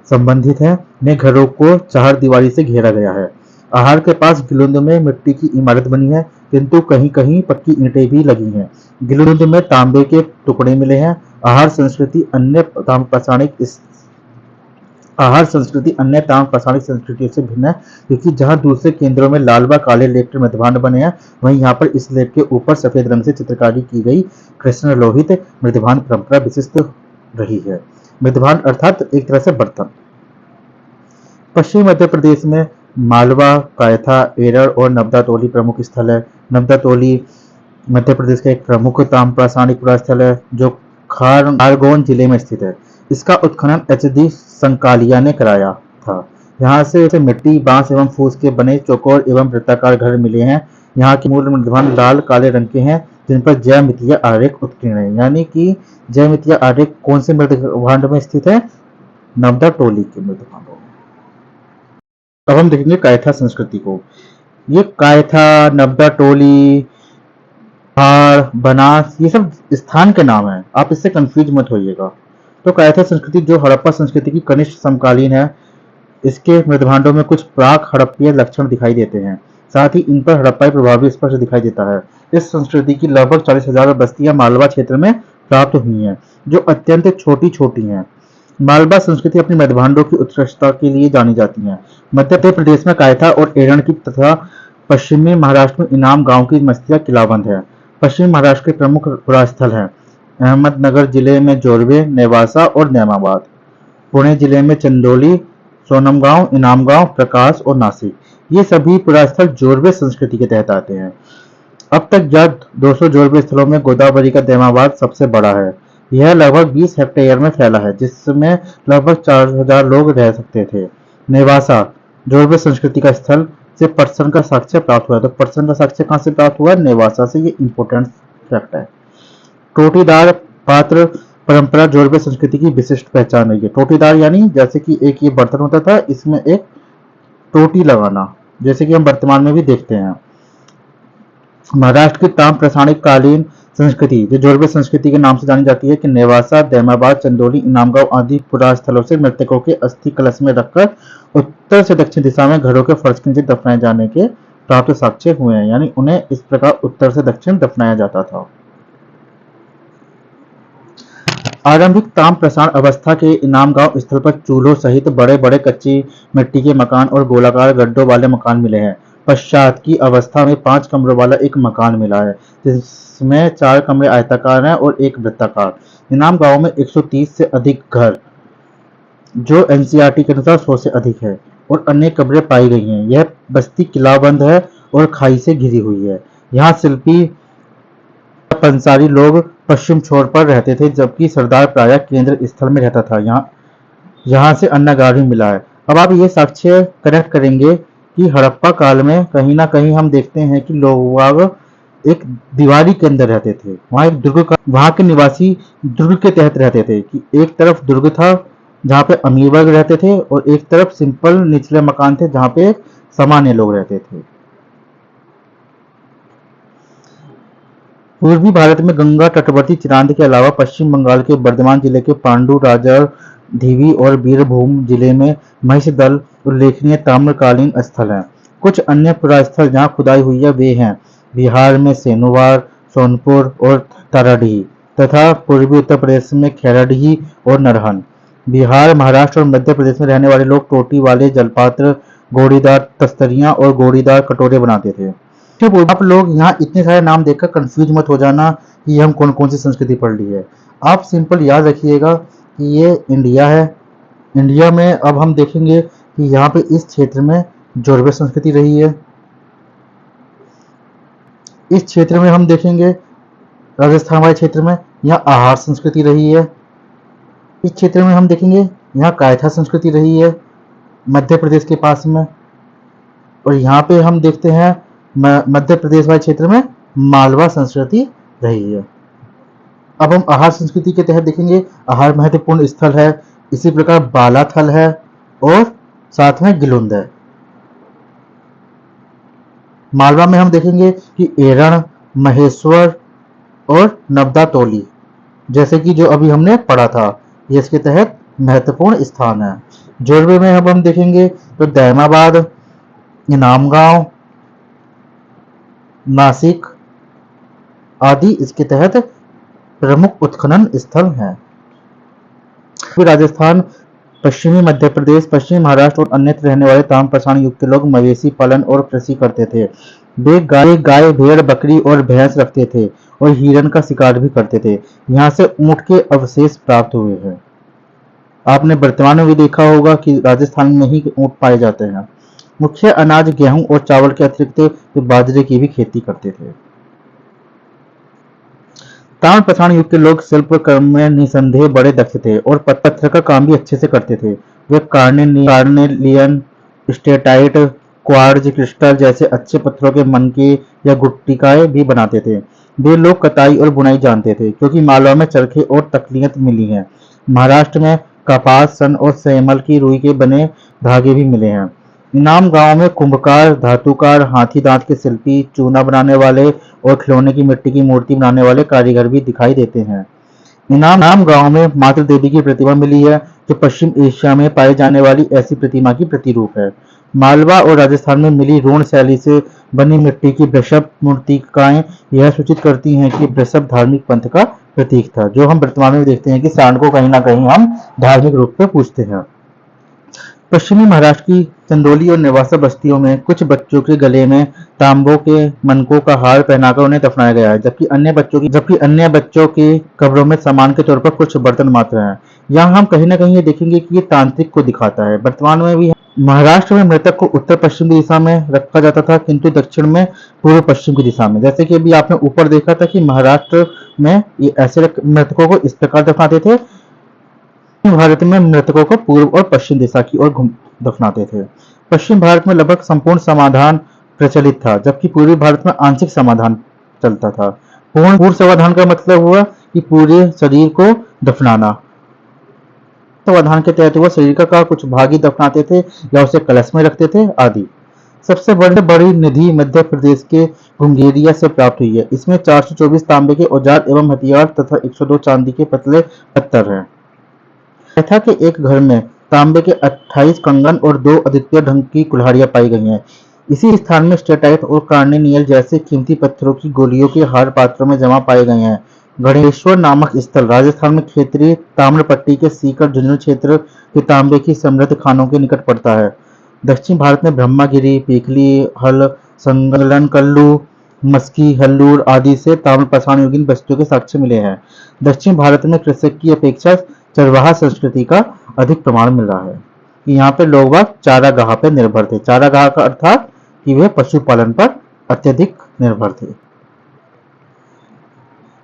संबंधित है, में घरों को चार दीवारी से घेरा गया है। आहार के पास गिलुंद में मिट्टी की इमारत बनी है, किंतु कहीं कहीं पक्की ईंटें भी लगी हैं। गिलुंद में तांबे के टुकड़े मिले हैं। आहार संस्कृति अन्य ताम्र पाषाणिक संस्कृतियों से भिन्न है, क्योंकि जहां दूसरे केंद्रों में लाल व काले लेप के मृदभांड बने हैं, वहीं यहाँ पर इस लेप के ऊपर सफेद रंग से चित्रकारी की गई कृष्ण लोहित मृदभांड परंपरा विशिष्ट रही है। मृदभांड अर्थात एक तरह से बर्तन। पश्चिमी मध्य प्रदेश में मालवा, कायथा, एरर और नवदा तोली प्रमुख स्थल है। नवदा तोली मध्य प्रदेश का एक प्रमुख ताम्र पाषाणिक पुरास्थल है, जो खारगोन जिले में स्थित है। इसका उत्खनन एच.डी. संकालिया ने कराया था। यहाँ से मिट्टी, बांस एवं फूस के बने चौकोर एवं वृत्ताकार घर मिले हैं। यहाँ के मूल मृदभांड लाल काले रंग के हैं, जिन पर ज्यामितीय आरेख उत्कीर्ण है। यानी कि ज्यामितीय आरेख कौन से मृदभांड में स्थित है? नवदा टोली के मृदभांडों में। अब हम देखेंगे कायथा संस्कृति को। ये कायथा, नवदा टोली, हाड़, बनास, ये सब स्थान के नाम हैं, आप इससे कंफ्यूज मत होइएगा। तो कायथा संस्कृति जो हड़प्पा संस्कृति की कनिष्ठ समकालीन है, इसके मृदभांडों में कुछ प्राक हड़प्पीय लक्षण दिखाई देते हैं। साथ ही इन पर हड़प्पाई प्रभाव भी स्पष्ट दिखाई देता है। इस संस्कृति की लगभग 40,000 बस्तियां मालवा क्षेत्र में प्राप्त हुई हैं, जो अत्यंत छोटी छोटी हैं। मालवा संस्कृति अपनी मृदभांडों की उत्कृष्टता के लिए जानी जाती है। मध्य प्रदेश में कायथा और एरण की तथा पश्चिमी महाराष्ट्र में इनाम गांव की बस्तियां किलाबंद है। पश्चिमी महाराष्ट्र के प्रमुख पुरास्थल हैं अहमदनगर जिले में जोरवे, नेवासा और नेमाबाद। पुणे जिले में चंदोली, सोनमगांव, इनामगांव, प्रकाश और नासिक। ये सभी पुरास्थल जोरवे संस्कृति के तहत आते हैं। अब तक ज्ञात 200 जोरवे स्थलों में गोदावरी का देमाबाद सबसे बड़ा है। यह लगभग 20 हेक्टेयर में फैला है, जिसमें लगभग 4,000 लोग रह सकते थे। नेवासा जोरवे संस्कृति का स्थल से पर्सन का साक्ष्य प्राप्त हुआ है। तो पर्सन का साक्ष्य कहाँ से प्राप्त हुआ? नेवासा से। ये इंपोर्टेंट फैक्ट है। टोटीदार पात्र परंपरा जोरवे संस्कृति की विशिष्ट पहचान है। टोटीदार यानी जैसे कि एक ये बर्तन होता था, इसमें एक टोटी लगाना, जैसे कि हम वर्तमान में भी देखते हैं। महाराष्ट्र की ताम्र पाषाणिक कालीन संस्कृति जो जोरवे संस्कृति के नाम से जानी जाती है कि नेवासा, दैमाबाद, चंदोली, इनामगांव आदि पुरास्थलों से मृतकों के अस्थि कलश में रखकर उत्तर से दक्षिण दिशा में घरों के फर्श के नीचे दफनाए जाने के प्राप्त साक्ष्य हुए हैं। यानी उन्हें इस प्रकार उत्तर से दक्षिण दफनाया जाता था। आरंभिक ताम्र पाषाण अवस्था के इनामगांव स्थल पर चूल्हों सहित बड़े बड़े कच्ची मिट्टी के मकान और गोलाकार गड्ढों वाले मकान मिले हैं। पश्चात की अवस्था में 5 कमरों वाला एक मकान मिला है, जिसमें 4 कमरे आयताकार हैं और एक वृत्ताकार। इनाम गांव में 130 से अधिक घर, जो एनसीईआरटी के अनुसार 100 से अधिक है, और अन्य कब्रें पाई गई हैं। यह बस्ती किलाबंद है और खाई से घिरी हुई है। यहाँ शिल्पी पंसारी लोग पश्चिम छोर पर रहते थे, जबकि सरदार प्रायः केंद्र स्थल में रहता था। यहाँ से अन्नगार भी मिला है। अब आप ये साक्ष्य कनेक्ट करेंगे कि हड़प्पा काल में कहीं ना कहीं हम देखते हैं कि लोग एक दीवारी के अंदर रहते थे। वहां के निवासी दुर्ग के तहत रहते थे कि एक तरफ दुर्ग था जहाँ पे अमीर वर्ग रहते थे और एक तरफ सिंपल निचले मकान थे जहाँ पे सामान्य लोग रहते थे। पूर्वी भारत में गंगा तटवर्ती चिरांद के अलावा पश्चिम बंगाल के बर्धमान जिले के पांडु राजर धीवी और बीरभूम जिले में महिषदल उल्लेखनीय ताम्रकालीन स्थल हैं। कुछ अन्य पुरास्थल जहाँ खुदाई हुई है वे हैं बिहार में सेनुवार, सोनपुर और ताराडीह तथा पूर्वी उत्तर प्रदेश में खैराडीह और नरहन। बिहार, महाराष्ट्र और मध्य प्रदेश में रहने वाले लोग टोटी वाले जलपात्र, गोड़ीदार तस्तरियां और गोड़ीदार कटोरे बनाते थे। ठीक, आप लोग यहाँ इतने सारे नाम देखकर कंफ्यूज मत हो जाना कि ये हम कौन कौन सी संस्कृति पढ़ ली है। आप सिंपल याद रखिएगा कि ये इंडिया है। इंडिया में अब हम देखेंगे कि यहाँ पे इस क्षेत्र में जोरवे संस्कृति रही है। इस क्षेत्र में हम देखेंगे राजस्थान वाले क्षेत्र में यहाँ आहार संस्कृति रही है। इस क्षेत्र में हम देखेंगे यहाँ कायथा संस्कृति रही है मध्य प्रदेश के पास में। और यहाँ पे हम देखते हैं मध्य प्रदेश वाले क्षेत्र में मालवा संस्कृति रही है। अब हम आहार संस्कृति के तहत देखेंगे आहार महत्वपूर्ण स्थल है, इसी प्रकार बालाथल है और साथ में गिलुंद है। मालवा में हम देखेंगे कि एरण, महेश्वर और नवदा तोली जैसे कि जो अभी हमने पढ़ा था ये इसके तहत महत्वपूर्ण स्थान है। जोरवे में अब हम देखेंगे तो दैमाबाद, इनामगांव, नासिक आदि इसके तहत प्रमुख उत्खनन स्थल हैं। राजस्थान, पश्चिमी मध्य प्रदेश, पश्चिमी महाराष्ट्र और अन्यत्र रहने वाले ताम्र पाषाण युग के लोग मवेशी पालन और कृषि करते थे। वे गाय, भेड़, बकरी और भैंस रखते थे और हिरन का शिकार भी करते थे। यहाँ से ऊंट के अवशेष प्राप्त हुए हैं। आपने वर्तमान में भी देखा होगा कि राजस्थान में ही ऊंट पाए जाते हैं। मुख्य अनाज गेहूं और चावल के अतिरिक्त वे बाजरे की भी खेती करते थे। ताम्र पाषाण युग के लोग शिल्प कर्म में निसंदेह बड़े दक्ष थे और पत्थर का काम भी अच्छे से करते थे। वे कार्नेलियन, स्टेटाइट, क्वार्ट्ज क्रिस्टल जैसे अच्छे पत्थरों के मनके या गुट्टिकाएं भी बनाते थे। वे लोग कताई और बुनाई जानते थे क्योंकि मालवा में चरखे और तकनीक मिली है। महाराष्ट्र में कपास, सन और सेमल की रुई के बने धागे भी मिले हैं। इनाम गांव में कुंभकार, धातुकार, हाथी दांत के शिल्पी, चूना बनाने वाले और खिलौने की मिट्टी की मूर्ति बनाने वाले कारीगर भी दिखाई देते हैं। इनाम गांव में मातृ देवी की प्रतिमा मिली है जो पश्चिम एशिया में पाई जाने वाली ऐसी प्रतिमा की प्रतिरूप है। मालवा और राजस्थान में मिली रोण शैली से बनी मिट्टी की वृषभ मूर्तिकाएं यह सूचित करती हैं कि वृषभ धार्मिक पंथ का प्रतीक था, जो हम वर्तमान में देखते हैं कि सांड को कहीं ना कहीं हम धार्मिक रूप से पूजते हैं। पश्चिमी महाराष्ट्र की चंदौली और नेवासा बस्तियों में कुछ बच्चों के गले में तांबों के मनकों का हार पहनाकर उन्हें दफनाया गया है, जबकि अन्य बच्चों की कब्रों में सामान के तौर पर कुछ बर्तन मात्र हैं। यहाँ हम कहीं ना कहीं ये देखेंगे कि ये तांत्रिक को दिखाता है। वर्तमान में भी महाराष्ट्र में मृतक को उत्तर पश्चिम की दिशा में रखा जाता था, किंतु दक्षिण में पूर्व पश्चिम की दिशा में। जैसे कि अभी आपने ऊपर देखा था कि महाराष्ट्र में ये ऐसे मृतकों को इस प्रकार दफनाते थे, भारत में मृतकों को पूर्व और पश्चिम दिशा की ओर दफनाते थे। पश्चिम भारत में लगभग संपूर्ण समाधान प्रचलित था, जबकि पूर्वी भारत में आंशिक समाधान चलता था। पूर्ण समाधान का मतलब हुआ कि पूरे शरीर को दफनाना। समाधान के तहत हुआ शरीर का कुछ भाग ही दफनाते थे या उसे कलश में रखते थे आदि। सबसे बड़ी निधि मध्य प्रदेश के घुंगेरिया से प्राप्त हुई है। इसमें 424 तांबे के औजार एवं हथियार तथा 102 चांदी के पतले पत्थर हैं। कैथा के एक घर में तांबे के 28 कंगन और 2 अद्वितीय ढंग की कुल्हाड़ियां पाई गई हैं। इसी स्थान में स्टेटाइट और कार्नेनियल जैसे कीमती पत्थरों की गोलियों के हार पात्रों में जमा पाए गए हैं। गणेश्वर नामक स्थल राजस्थान में क्षेत्रीय ताम्रपट्टी के सीकर झुंझुनू क्षेत्र के तांबे की समृद्ध खानों के निकट पड़ता है। दक्षिण भारत में ब्रह्मागिरी, पीकली, हल, संगलन, कल्लू, मस्की, हल्लूर आदि से ताम्र पाषाण युगीन बस्तियों के साक्ष्य मिले हैं। दक्षिण भारत में कृषक की अपेक्षा चरवाहा संस्कृति का अधिक प्रमाण मिल रहा है कि यहाँ पे लोग बाग चारागाह पर निर्भर थे। चारागाह का अर्थात कि वे पशुपालन पर अत्यधिक निर्भर थे।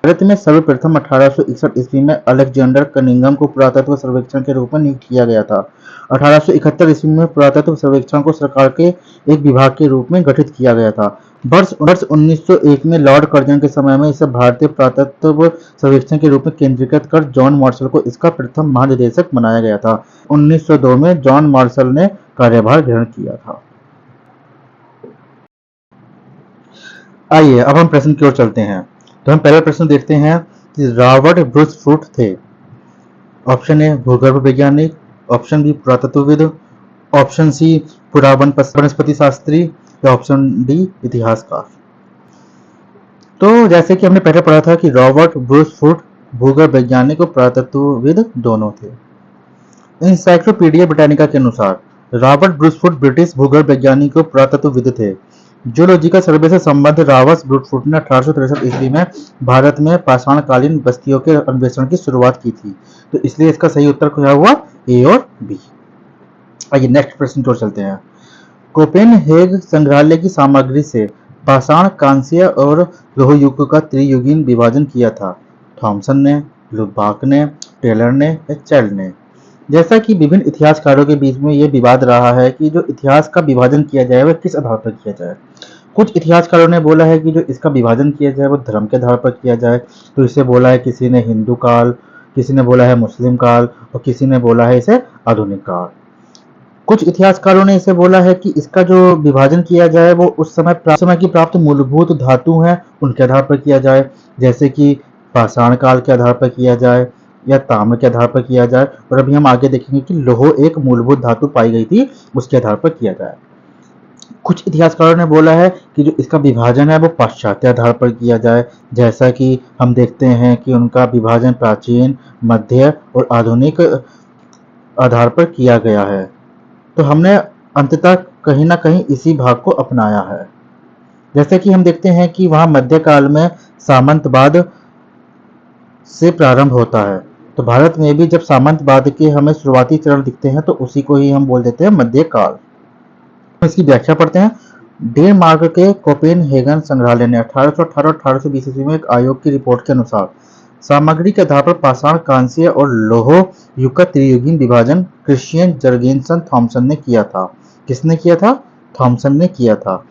भारत में सर्वप्रथम 1861 ईस्वी में अलेक्जेंडर कनिंघम को पुरातत्व सर्वेक्षण के रूप में नियुक्त किया गया था। 1871 ईस्वी में पुरातत्व सर्वेक्षण को सरकार के एक विभाग के रूप में गठित किया गया था। वर्ष 1901 में लॉर्ड कर्जन के समय में इसे भारतीय पुरातत्व सर्वेक्षण के रूप में केंद्रीकृत कर जॉन मार्शल को इसका प्रथम महानिदेशक बनाया गया था। 1902 में जॉन मार्शल ने कार्यभार ग्रहण किया था। आइए अब हम प्रश्न की ओर चलते हैं। तो हम पहला प्रश्न देखते हैं कि रॉबर्ट ब्रूस फ्रूट थे। ऑप्शन ए भूगर्भ वैज्ञानिक, ऑप्शन बी पुरातत्वविद, ऑप्शन सी पुरावन वनस्पति शास्त्री या ऑप्शन डी इतिहासकार। तो जैसे कि हमने पहले पढ़ा था कि रॉबर्ट ब्रूस फ्रूट भूगर्भ वैज्ञानिक और पुरातत्वविद दोनों थे। इंसाइक्लोपीडिया ब्रिटानिका के अनुसार रॉबर्ट ब्रूस फ्रूट ब्रिटिश भूगर्भ वैज्ञानिक और पुरातत्वविद थे। जूलॉजिकल सर्वे से संबद्ध रॉबर्ट ब्रूस फ्रूट ने 1863 ईस्वी में भारत में पाषाणकालीन बस्तियों के अन्वेषण की शुरुआत की थी। तो इसलिए इसका सही उत्तर क्या हुआ, ए और बी। आइए नेक्स्ट प्रश्न की ओर चलते हैं। कोपेनहेग संग्रहालय की सामग्री से पाषाण, कांस्य और लौह युग का त्रियुगीन विभाजन किया था। थॉमसन ने, लुबाक ने, टेलर ने या चाइल्ड ने। जैसा कि विभिन्न इतिहासकारों के बीच में यह विवाद रहा है कि जो इतिहास का विभाजन किया जाए वह किस आधार पर किया जाए। कुछ इतिहासकारों ने बोला है कि जो इसका विभाजन किया जाए वो धर्म के आधार पर किया जाए। तो इसे बोला है किसी ने हिंदू काल, किसी ने बोला है मुस्लिम काल और किसी ने बोला है इसे आधुनिक काल। कुछ इतिहासकारों ने इसे बोला है कि इसका जो विभाजन किया जाए वो उस समय की प्राप्त मूलभूत धातु हैं उनके आधार पर किया जाए, जैसे कि पाषाण काल के आधार पर किया जाए या ताम्र के आधार पर किया जाए। और अभी हम आगे देखेंगे कि लौह एक मूलभूत धातु पाई गई थी उसके आधार पर किया जाए। कुछ इतिहासकारों ने बोला है कि जो इसका विभाजन है वो पाश्चात्य आधार पर किया जाए, जैसा कि हम देखते हैं कि उनका विभाजन प्राचीन, मध्य और आधुनिक आधार पर किया गया है। तो हमने अंततः कहीं ना कहीं इसी भाग को अपनाया है। जैसे कि हम देखते हैं कि वहां मध्यकाल में सामंतवाद से प्रारंभ होता है। तो भारत में भी जब सामंतवाद के हमें शुरुआती चरण दिखते हैं तो उसी को ही हम बोल देते हैं मध्यकाल। इसकी व्याख्या पढ़ते हैं। डेनमार्क के कोपेनहेगन संग्रहालय ने 1818-1820 ईस्वी में एक आयोग की रिपोर्ट के अनुसार सामग्री के आधार पर पाषाण, कांस्य और लौह युग का त्रियुगीन विभाजन क्रिश्चियन जर्गेनसन थॉमसन ने किया था। किसने किया था? थॉमसन ने किया था।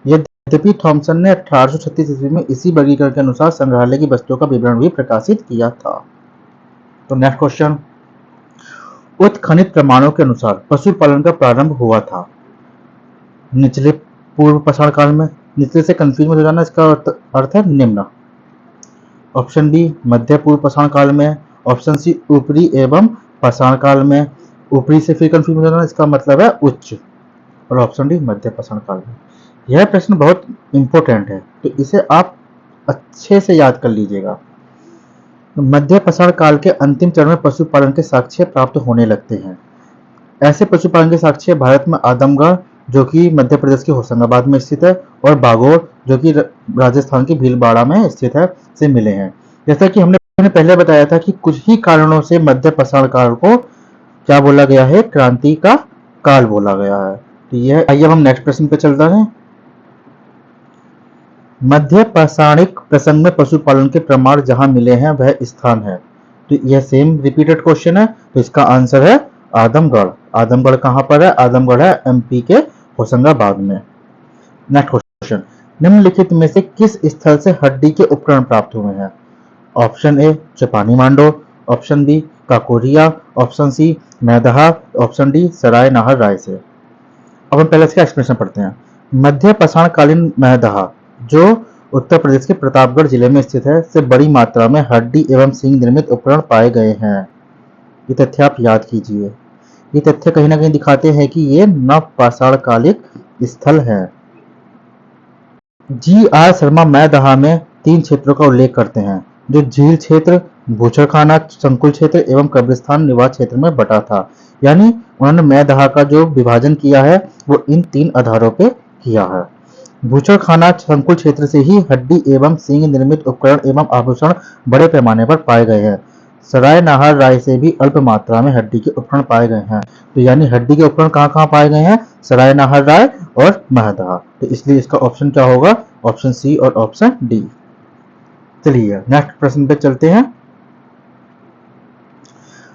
यद्यपि थॉमसन ने 1836 ईस्वी में इसी वर्गीकरण के अनुसार संग्रहालय की वस्तुओं का विवरण भी प्रकाशित किया था। तो नेक्स्ट क्वेश्चन, उत्खनित प्रमाणों के अनुसार पशुपालन का प्रारंभ हुआ था निचले पूर्व पाषाण काल में। निचले से कंफ्यूज मत हो जाना, इसका अर्थ है निम्न। ऑप्शन बी मध्य पूर्व पाषाण काल में, ऑप्शन सी ऊपरी एवं पाषाण काल में। ऊपरी से फिर कंफ्यूज हो जाना, इसका मतलब है उच्च। और ऑप्शन डी मध्य पाषाण काल में। यह प्रश्न बहुत इंपॉर्टेंट है तो इसे आप अच्छे से याद कर लीजिएगा। मध्य पाषाण काल के अंतिम चरण में पशुपालन के साक्ष्य प्राप्त होने लगते हैं। ऐसे पशुपालन के साक्ष्य भारत में आदमगढ़ जो कि मध्य प्रदेश के होशंगाबाद में स्थित है और बागोर जो कि राजस्थान के भीलवाड़ा में स्थित है से मिले हैं। जैसा कि हमने पहले बताया था कि कुछ ही कारणों से मध्य पाषाण काल को क्या बोला गया है, क्रांति का काल बोला गया है। तो यह, आइए हम नेक्स्ट प्रश्न पे चलते हैं। मध्य पाषाणिक प्रसंग में पशुपालन के प्रमाण जहां मिले हैं वह स्थान है। तो यह सेम रिपीटेड क्वेश्चन है, तो इसका आंसर है आदमगढ़। आदमगढ़ कहां पर है? आदमगढ़ है एमपी के होशंगाबाद में। नेक्स्ट क्वेश्चन, निम्नलिखित में से किस स्थल से हड्डी के उपकरण प्राप्त हुए हैं? ऑप्शन ए जापानी मांडो, option B Kakoria, option C Mahadaha, option D Sarai Nahar Rai से। अब हम पहले इसका एक्सप्लेनेशन पढ़ते हैं। मध्य पाषाणकालीन मैदहा जो उत्तर प्रदेश के प्रतापगढ़ जिले में स्थित है से बड़ी मात्रा में हड्डी एवं सींग निर्मित उपकरण पाए गए हैं। ये तथ्य आप याद कीजिए। ये तथ्य कहीं ना कहीं दिखाते हैं कि ये नव पाषाणकालिक स्थल है। जी.आर. शर्मा मैदहा में 3 क्षेत्रों का उल्लेख करते हैं जो झील क्षेत्र, बूचड़खाना संकुल क्षेत्र एवं कब्रिस्तान निवास क्षेत्र में बटा था। यानी उन्होंने मैदहा का जो विभाजन किया है वो इन 3 आधारों पे किया है। बूचड़खाना संकुल क्षेत्र से ही हड्डी एवं सींग निर्मित उपकरण एवं आभूषण बड़े पैमाने पर पाए गए हैं। सराय नाहर राय से भी अल्प मात्रा में हड्डी के उपकरण पाए गए हैं। तो यानी हड्डी के उपकरण कहाँ कहाँ पाए गए हैं? सराय नाहर राय और मैदहा। तो इसलिए इसका ऑप्शन क्या होगा? ऑप्शन सी और ऑप्शन डी। चलिए नेक्स्ट प्रश्न पे चलते हैं।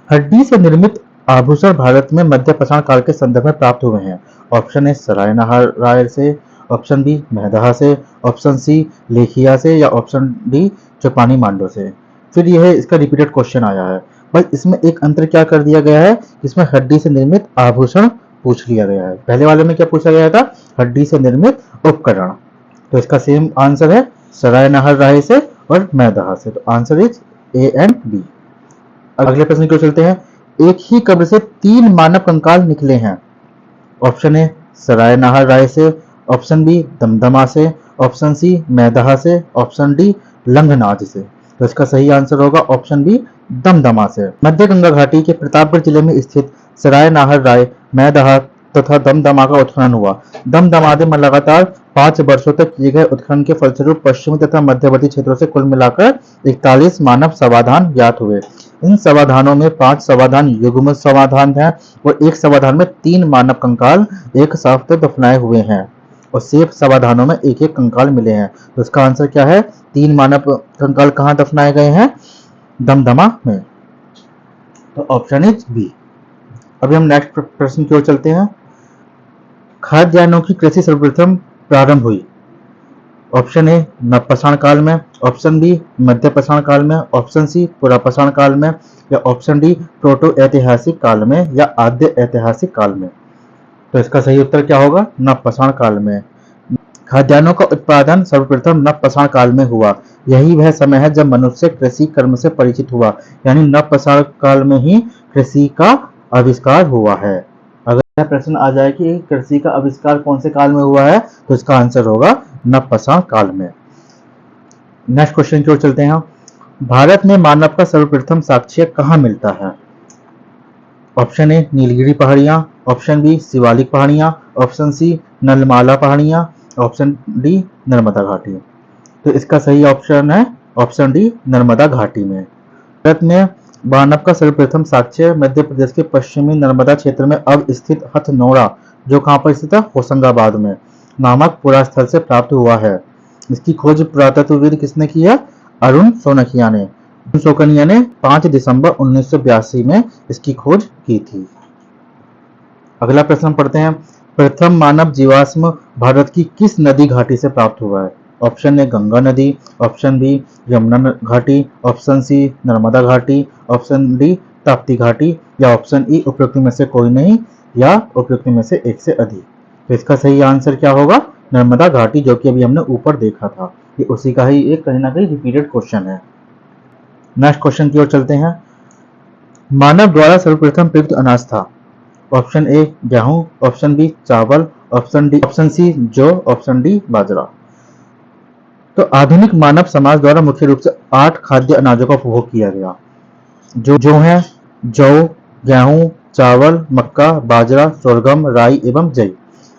हड्डी से निर्मित आभूषण भारत में मध्य पाषाण काल के संदर्भ में प्राप्त हुए हैं। ऑप्शन ए सराय से, ऑप्शन बी मेहदहा से, ऑप्शन सी लेखिया से या ऑप्शन डी चौपानी मांडो से। फिर यह इसका रिपीटेड क्वेश्चन आया है, बस इसमें एक अंतर क्या कर दिया गया है, इसमें हड्डी से निर्मित आभूषण पूछ लिया गया है। पहले वाले में क्या पूछा गया था, हड्डी से निर्मित उपकरण। तो इसका सेम आंसर है सराय राय से और मैदहा से। तो answer is A and B. अगले प्रश्न की ओर चलते हैं। एक ही कब्र से 3 मानव कंकाल निकले हैं। ऑप्शन ए सराय राय से, ऑप्शन बी दमदमा से, ऑप्शन सी मैदहा से, ऑप्शन डी लंघनाज से। तो इसका सही आंसर होगा ऑप्शन बी दमदमा से। मध्य गंगा घाटी के प्रतापगढ़ जिले में स्थित सराय राय, मैदहा तथा दमदमा का उत्खनन हुआ। दमदमादे में लगातार 5 वर्षों तक किए गए उत्खनन के फलस्वरूप पश्चिमी तथा मध्यवर्ती क्षेत्रों से कुल मिलाकर 41 मानव समाधान ज्ञात हुए। इन समाधानों में 5 समाधान युग्म समाधान हैं और एक समाधान में 3 मानव कंकाल एक साथ दफनाए हुए हैं और शेष समाधानों में एक एक कंकाल मिले हैं। तो इसका आंसर क्या है, 3 मानव कंकाल कहाँ दफनाए गए हैं, दमदमा में। तो ऑप्शन इज बी। अभी हम नेक्स्ट प्रश्न की ओर चलते हैं। खाद्यान्नों की कृषि सर्वप्रथम प्रारंभ हुई। ऑप्शन ए नवपाषाण काल में, ऑप्शन बी मध्य पाषाण काल में, ऑप्शन सी पुरापाषाण काल में या ऑप्शन डी प्रोटो ऐतिहासिक काल में या आद्य ऐतिहासिक काल में। तो इसका सही उत्तर क्या होगा, नवपाषाण काल में। खाद्यान्नों का उत्पादन सर्वप्रथम नवपाषाण काल में हुआ। यही वह समय है जब मनुष्य कृषि कर्म से परिचित हुआ, यानी नवपाषाण काल में ही कृषि का आविष्कार हुआ है। अगर यह प्रश्न आ जाए कि कृषि का आविष्कार कौन से काल में हुआ है, तो इसका आंसर होगा नवपाषाण काल में। नेक्स्ट क्वेश्चन की ओर चलते हैं। भारत में मानव का सर्वप्रथम साक्ष्य कहाँ मिलता है। ऑप्शन ए नीलगिरी पहाड़ियां, ऑप्शन बी शिवालिक पहाड़ियां, ऑप्शन सी नलमाला पहाड़ियां, ऑप्शन डी नर्मदा घाटी। तो इसका सही ऑप्शन है ऑप्शन डी नर्मदा घाटी में। भारत में मानव का सर्वप्रथम साक्ष्य मध्य प्रदेश के पश्चिमी नर्मदा क्षेत्र में अब स्थित हथनोड़ा, जो कहाँ पर स्थित है, होशंगाबाद में, नामक पुरास्थल से प्राप्त हुआ है। इसकी खोज पुरातत्वविद किसने की है, अरुण सोनकिया ने। सोकनिया ने 5 दिसंबर 1982 में इसकी खोज की थी। अगला प्रश्न पढ़ते हैं। प्रथम मानव जीवाश्म भारत की किस नदी घाटी से प्राप्त हुआ है। ऑप्शन ए गंगा नदी, ऑप्शन बी यमुना घाटी, ऑप्शन सी नर्मदा घाटी, ऑप्शन डी ताप्ती घाटी या ऑप्शन ई उपरोक्त में से कोई नहीं या उपरोक्त में से एक से अधिक। तो इसका सही आंसर क्या होगा, नर्मदा घाटी, जो कि अभी हमने ऊपर देखा था। ये उसी का ही एक कहीं ना कहीं रिपीटेड क्वेश्चन है। नेक्स्ट क्वेश्चन की ओर चलते हैं। मानव द्वारा सर्वप्रथम प्रयुक्त अनाज था। ऑप्शन ए गेहूं, ऑप्शन बी चावल, ऑप्शन सी जौ, ऑप्शन डी बाजरा। तो आधुनिक मानव समाज द्वारा मुख्य रूप से 8 खाद्य अनाजों का उपभोग किया गया, जो है जौ, गेहूं, चावल, मक्का, बाजरा, सोरगम, राई एवं जई।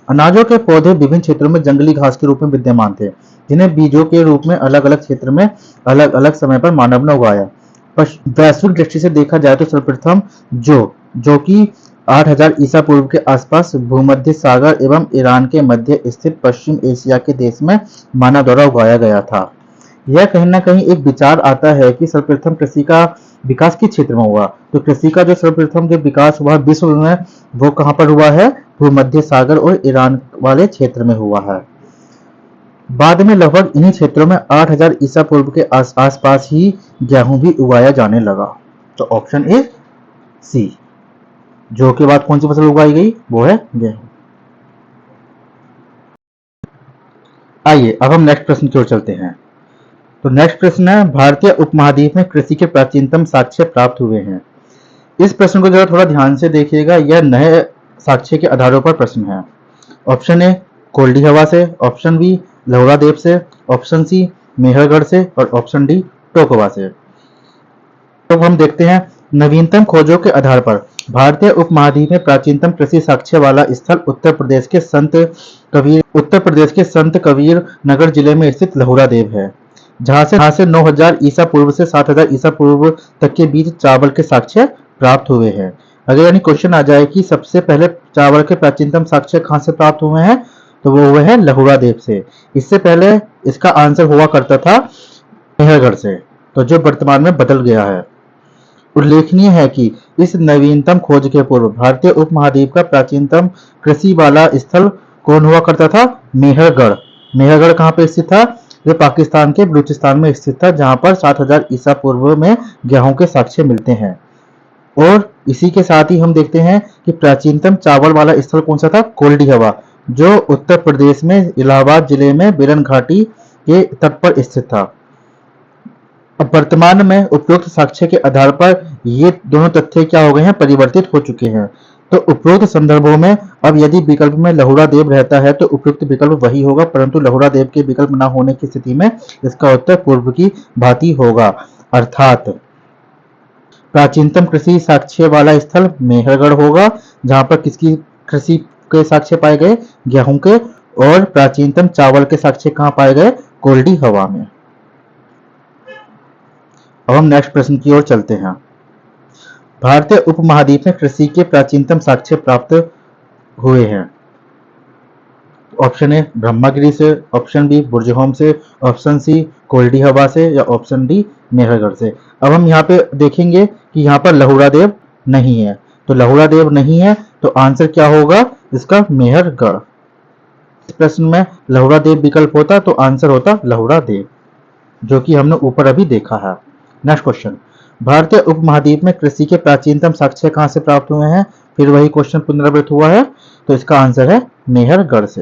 अनाजों के पौधे विभिन्न क्षेत्रों में जंगली घास के रूप में विद्यमान थे, जिन्हें बीजों के रूप में अलग अलग क्षेत्र में अलग अलग समय पर मानव ने उगाया। वैश्विक दृष्टि से देखा जाए तो सर्वप्रथम जो कि 8000 ईसा पूर्व के आसपास भूमध्य सागर एवं ईरान के मध्य स्थित पश्चिम एशिया के देश में मानव द्वारा उगाया गया था। यह कहीं ना कहीं एक विचार आता है कि सर्वप्रथम कृषि का विकास किस क्षेत्र में हुआ। तो कृषि का जो सर्वप्रथम जो विकास हुआ विश्व में, वो कहाँ पर हुआ है, भूमध्य सागर और ईरान वाले क्षेत्र में हुआ है। बाद में लगभग इन्हीं क्षेत्रों में 8000 ईसा पूर्व के आसपास ही गेहूं भी उगाया जाने लगा। तो ऑप्शन ए सी, जो के बाद कौन सी फसल उगाई गई, वो है गेहूं। आइए अब हम नेक्स्ट प्रश्न की ओर चलते हैं। तो नेक्स्ट प्रश्न है, भारतीय उपमहाद्वीप में कृषि के प्राचीनतम साक्ष्य प्राप्त हुए हैं। इस प्रश्न को जरा थोड़ा ध्यान से देखिएगा, यह नए साक्ष्य के आधारों पर प्रश्न है। ऑप्शन ए कोल्डी हवा से, ऑप्शन बी लहुरा देव से, ऑप्शन सी मेहरगढ़ से और ऑप्शन डी टोकवा से। तो हम देखते हैं, नवीनतम खोजों के आधार पर भारतीय उपमहाद्वीप में प्राचीनतम कृषि साक्ष्य वाला स्थल उत्तर प्रदेश के संत कबीर नगर जिले में स्थित लहुरा देव है, जहां से 9000 ईसा पूर्व से 7000 ईसा पूर्व तक के बीच चावल के साक्ष्य प्राप्त हुए हैं। अगर यानी क्वेश्चन आ जाए कि सबसे पहले चावल के प्राचीनतम साक्ष्य कहां से प्राप्त हुए हैं, तो वो हुए हैं लहुरा देव से। इससे पहले इसका आंसर हुआ करता था मेहरगढ़ से, तो जो वर्तमान में बदल गया है। उल्लेखनीय है कि इस नवीनतम खोज के पूर्व भारतीय उपमहाद्वीप का प्राचीनतम कृषि वाला स्थल कौन हुआ करता था? मेहरगढ़। मेहरगढ़ कहाँ पे स्थित था? ये पाकिस्तान के बलूचिस्तान में स्थित था, जहाँ पर 7000 ईसा पूर्व में गेहूं के साक्ष्य मिलते हैं। और इसी के साथ ही हम देखते हैं कि प्राचीनतम चावल वाला स्थल कौन सा था? कोल्डी हवा, जो उत्तर प्रदेश में इलाहाबाद जिले में बिरन घाटी के तट पर स्थित था। अब वर्तमान में उपरोक्त साक्ष्य के आधार पर ये दोनों तथ्य क्या हो गए हैं? परिवर्तित हो चुके हैं। तो उपरोक्त संदर्भों में अब यदि विकल्प में लहुड़ा देव रहता है तो उपयुक्त विकल्प वही होगा, परंतु लहुड़ा देव के विकल्प न होने की स्थिति में इसका उत्तर पूर्व की भांति होगा, अर्थात प्राचीनतम कृषि साक्ष्य वाला स्थल मेहरगढ़ होगा, जहां पर किसकी कृषि के साक्ष्य पाए गए? गेहूं के। और प्राचीनतम चावल के साक्ष्य कहां पाए गए? कोल्डी हवा में। अब हम नेक्स्ट प्रश्न की ओर चलते हैं। भारतीय उपमहाद्वीप में कृषि के प्राचीनतम साक्ष्य प्राप्त हुए हैं। ऑप्शन ए ब्रह्मागिरी से, ऑप्शन बी बुर्जहोम से, ऑप्शन सी कोल्डी हवा से, या ऑप्शन डी मेहरगढ़ से। अब हम यहाँ पे देखेंगे कि यहाँ पर लहुड़ा देव नहीं है, तो लहुड़ा देव नहीं है तो आंसर क्या होगा इसका? मेहरगढ़। इस प्रश्न में लहुड़ा देव विकल्प होता तो आंसर होता लहुड़ा देव, जो कि हमने ऊपर अभी देखा है। नेक्स्ट क्वेश्चन, भारतीय उपमहाद्वीप में कृषि के प्राचीनतम साक्ष्य कहां से प्राप्त हुए हैं? फिर वही क्वेश्चन पुनरावृत्त हुआ है, तो इसका आंसर है मेहरगढ़ से।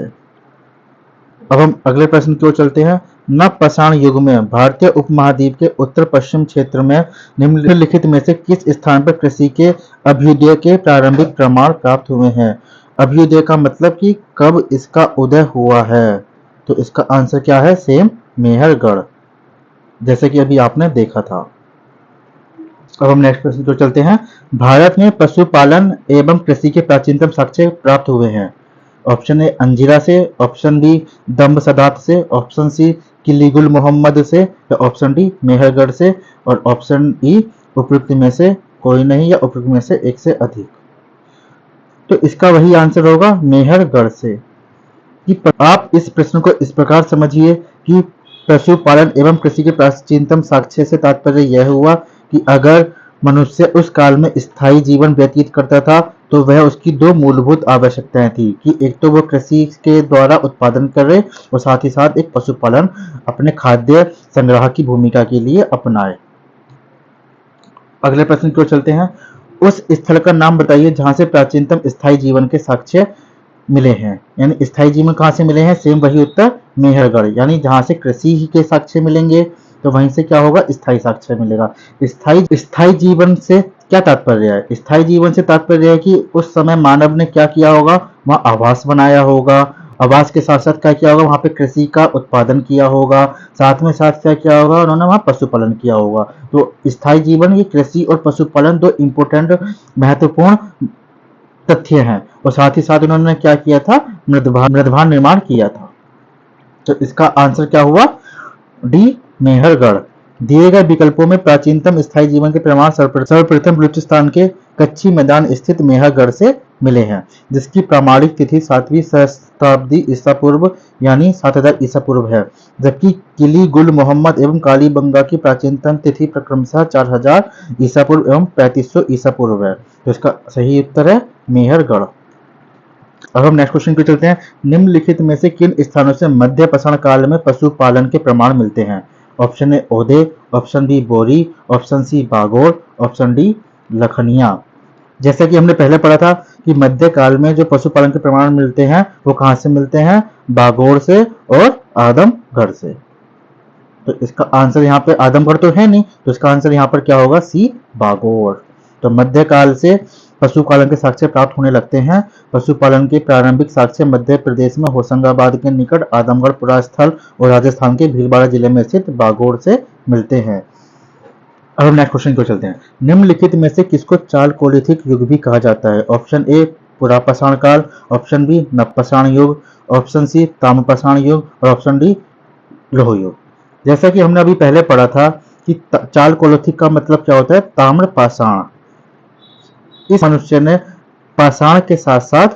अब हम अगले प्रश्न की ओर चलते हैं। नवपाषाण युग में भारतीय उपमहाद्वीप के उत्तर पश्चिम क्षेत्र में निम्नलिखित में से किस स्थान पर कृषि के अभ्युदय के प्रारंभिक प्रमाण प्राप्त हुए हैं? अभ्युदय का मतलब कि कब इसका उदय हुआ है, तो इसका आंसर क्या है? सेम मेहरगढ़, जैसे कि अभी आपने देखा था। अब हम नेक्स्ट प्रश्न की ओर चलते हैं। भारत में पशुपालन एवं कृषि के प्राचीनतम साक्ष्य प्राप्त हुए हैं। ऑप्शन ए अंजिरा से, ऑप्शन बी दम्ब सदात से, ऑप्शन सी किलीगुल मोहम्मद से, या ऑप्शन डी मेहरगढ़ से, और ऑप्शन ई उपयुक्त में से कोई नहीं या उपयुक्त में से एक से अधिक। तो इसका वही आंसर होगा मेहरगढ़ से। कि आप इस प्रश्न को इस प्रकार समझिए कि पशुपालन एवं कृषि के प्राचीनतम साक्ष्य से तात्पर्य यह हुआ कि अगर मनुष्य उस काल में स्थायी जीवन व्यतीत करता था तो वह उसकी दो मूलभूत आवश्यकताएं थी कि एक तो वह कृषि के द्वारा उत्पादन करे और साथ ही साथ एक पशुपालन अपने खाद्य संग्रह की भूमिका के लिए अपनाए। अगले प्रश्न की ओर चलते हैं। उस स्थल का नाम बताइए जहां से प्राचीनतम स्थायी जीवन के साक्ष्य मिले हैं। यानी स्थायी जीवन कहां से मिले हैं? सेम वही उत्तर मेहरगढ़। यानी जहां से कृषि के साक्ष्य मिलेंगे तो वहीं से क्या होगा? स्थायी साक्ष्य मिलेगा। स्थायी जीवन से क्या तात्पर्य है? स्थायी जीवन से तात्पर्य है कि उस समय मानव ने क्या किया होगा? वहां आवास बनाया होगा, आवास के साथ साथ क्या किया होगा? वहां पे कृषि का उत्पादन किया होगा, साथ में साथ क्या किया होगा? उन्होंने वहां पशुपालन किया होगा। तो स्थायी जीवन, ये कृषि और पशुपालन दो इंपोर्टेंट महत्वपूर्ण तथ्य हैं, और साथ ही साथ उन्होंने क्या किया था? मृदभान निर्माण किया था। तो इसका आंसर क्या हुआ? डी मेहरगढ़। दिए गए विकल्पों में प्राचीनतम स्थायी जीवन के प्रमाण सर्वप्रथम बलूचिस्तान के कच्ची मैदान स्थित मेहरगढ़ से मिले हैं, जिसकी प्रामाणिक तिथि 7वीं शताब्दी ईसा पूर्व यानी 7000 ईसा पूर्व है, जबकि किली गुल मोहम्मद एवं कालीबंगा की प्राचीनतम तिथि क्रमशः 4000 ईसा पूर्व एवं 3500 ईसा पूर्व है। तो इसका सही उत्तर है मेहरगढ़। अब हम नेक्स्ट क्वेश्चन पे चलते हैं। निम्नलिखित में से किन स्थानों से मध्य पाषाण काल में पशुपालन के प्रमाण मिलते हैं? Option A Ode, option B Bori, option C Bagor, option D Lakhania. जैसा कि हमने पहले पढ़ा था कि मध्य काल में जो पशुपालन के प्रमाण मिलते हैं वो कहां से मिलते हैं? बागोर से और आदमगढ़ से। तो इसका आंसर यहाँ पे आदमगढ़ तो है नहीं, तो इसका आंसर यहाँ पर क्या होगा? सी बागोर। तो मध्यकाल से पशुपालन के साक्ष्य प्राप्त होने लगते हैं। पशुपालन के प्रारंभिक साक्ष्य मध्य प्रदेश में होशंगाबाद के निकट आदमगढ़ पुरास्थल और राजस्थान के भीलवाड़ा जिले में स्थित बागोर से मिलते हैं। अब हम नेक्स्ट क्वेश्चन को चलते हैं। निम्नलिखित में से किसको चालकोलिथिक युग भी कहा जाता है? ऑप्शन ए पुरापाषाण काल, ऑप्शन बी नवपाषाण युग, ऑप्शन सी ताम्रपाषाण युग, और ऑप्शन डी लौह युग। जैसा कि हमने अभी पहले पढ़ा था कि चालकोलिथिक का मतलब क्या होता है? ताम्रपाषाण। इस मनुष्य ने पाषाण के साथ साथ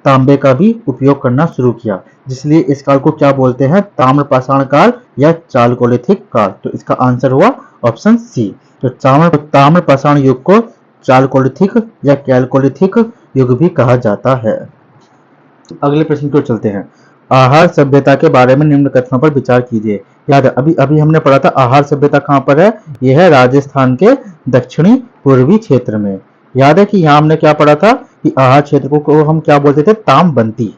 तांबे का भी उपयोग करना शुरू किया। जिसलिए इस काल को क्या बोलते हैं, ताम्रपाषाण काल या चालकोलिथिक काल। तो इसका आंसर हुआ ऑप्शन सी। तो ताम्रपाषाण युग को चालकोलिथिक या कैलकोलिथिक युग भी कहा जाता है। अगले प्रश्न की ओर चलते हैं। आहार सभ्यता के बारे में निम्न कथनों पर विचार कीजिए। याद है अभी अभी हमने पढ़ा था आहार सभ्यता कहाँ पर है, यह है राजस्थान के दक्षिणी पूर्वी क्षेत्र में। याद है कि यहाँ हमने क्या पढ़ा था कि आहार क्षेत्र को हम क्या बोलते थे, तामबंती।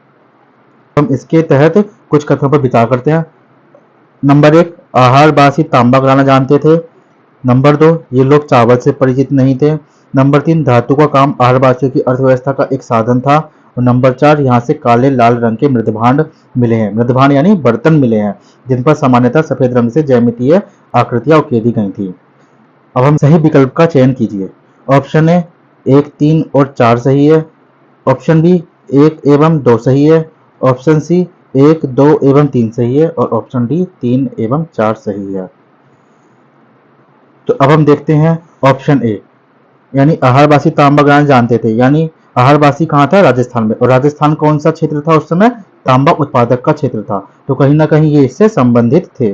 हम इसके तहत कुछ कथनों पर विचार करते हैं। नंबर 1, आहार बासी तांबा गलाना जानते थे। नंबर 2, ये लोग चावल से परिचित नहीं थे। नंबर 3, धातु का काम आहारवासियों की अर्थव्यवस्था का एक साधन था। और नंबर 4, यहाँ से काले लाल रंग के मृदभांड मिले हैं। मृदभांड यानी बर्तन मिले हैं जिन पर सामान्यतः सफेद रंग से ज्यामितीय आकृतियां उकेरी गई थी। अब हम सही विकल्प का चयन कीजिए। ऑप्शन ए 1, 3 और 4 सही है। ऑप्शन बी 1 एवं 2 सही है। ऑप्शन सी 1, 2 एवं 3 सही है। और ऑप्शन डी 3 एवं 4 सही है। तो अब हम देखते हैं ऑप्शन ए, यानी आहारवासी तांबा गलाना जानते थे, यानी आहारवासी कहाँ था, राजस्थान में। और राजस्थान कौन सा क्षेत्र था उस समय, तांबा उत्पादक का क्षेत्र था। तो कहीं ना कहीं ये इससे संबंधित थे।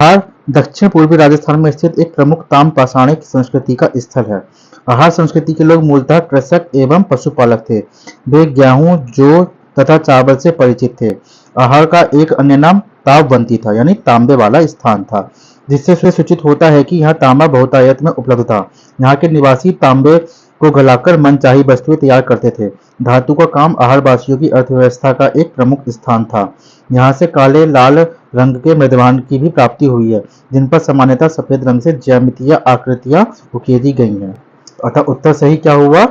आहार दक्षिण पूर्वी राजस्थान में स्थित एक प्रमुख ताम्रपाषाणिक संस्कृति का स्थल है। आहार संस्कृति के लोग मूलतः कृषक एवं पशुपालक थे। वे गेहूं, जौ तथा चावल से परिचित थे। आहार का एक अन्य नाम तावबंती था, यानी तांबे वाला स्थान था, जिससे सूचित होता है कि यहाँ तांबा बहुतायत में उपलब्ध था। यहाँ के निवासी तांबे को गलाकर मनचाही वस्तुएं तैयार करते थे। धातु का काम आहारवासियों की अर्थव्यवस्था का एक प्रमुख स्थान था। यहाँ से काले लाल रंग के मृदभांड की भी प्राप्ति हुई है, जिन पर सामान्यतः सफेद रंग से ज्यामितीय आकृतियां उकेरी गई हैं। अतः उत्तर सही क्या हुआ,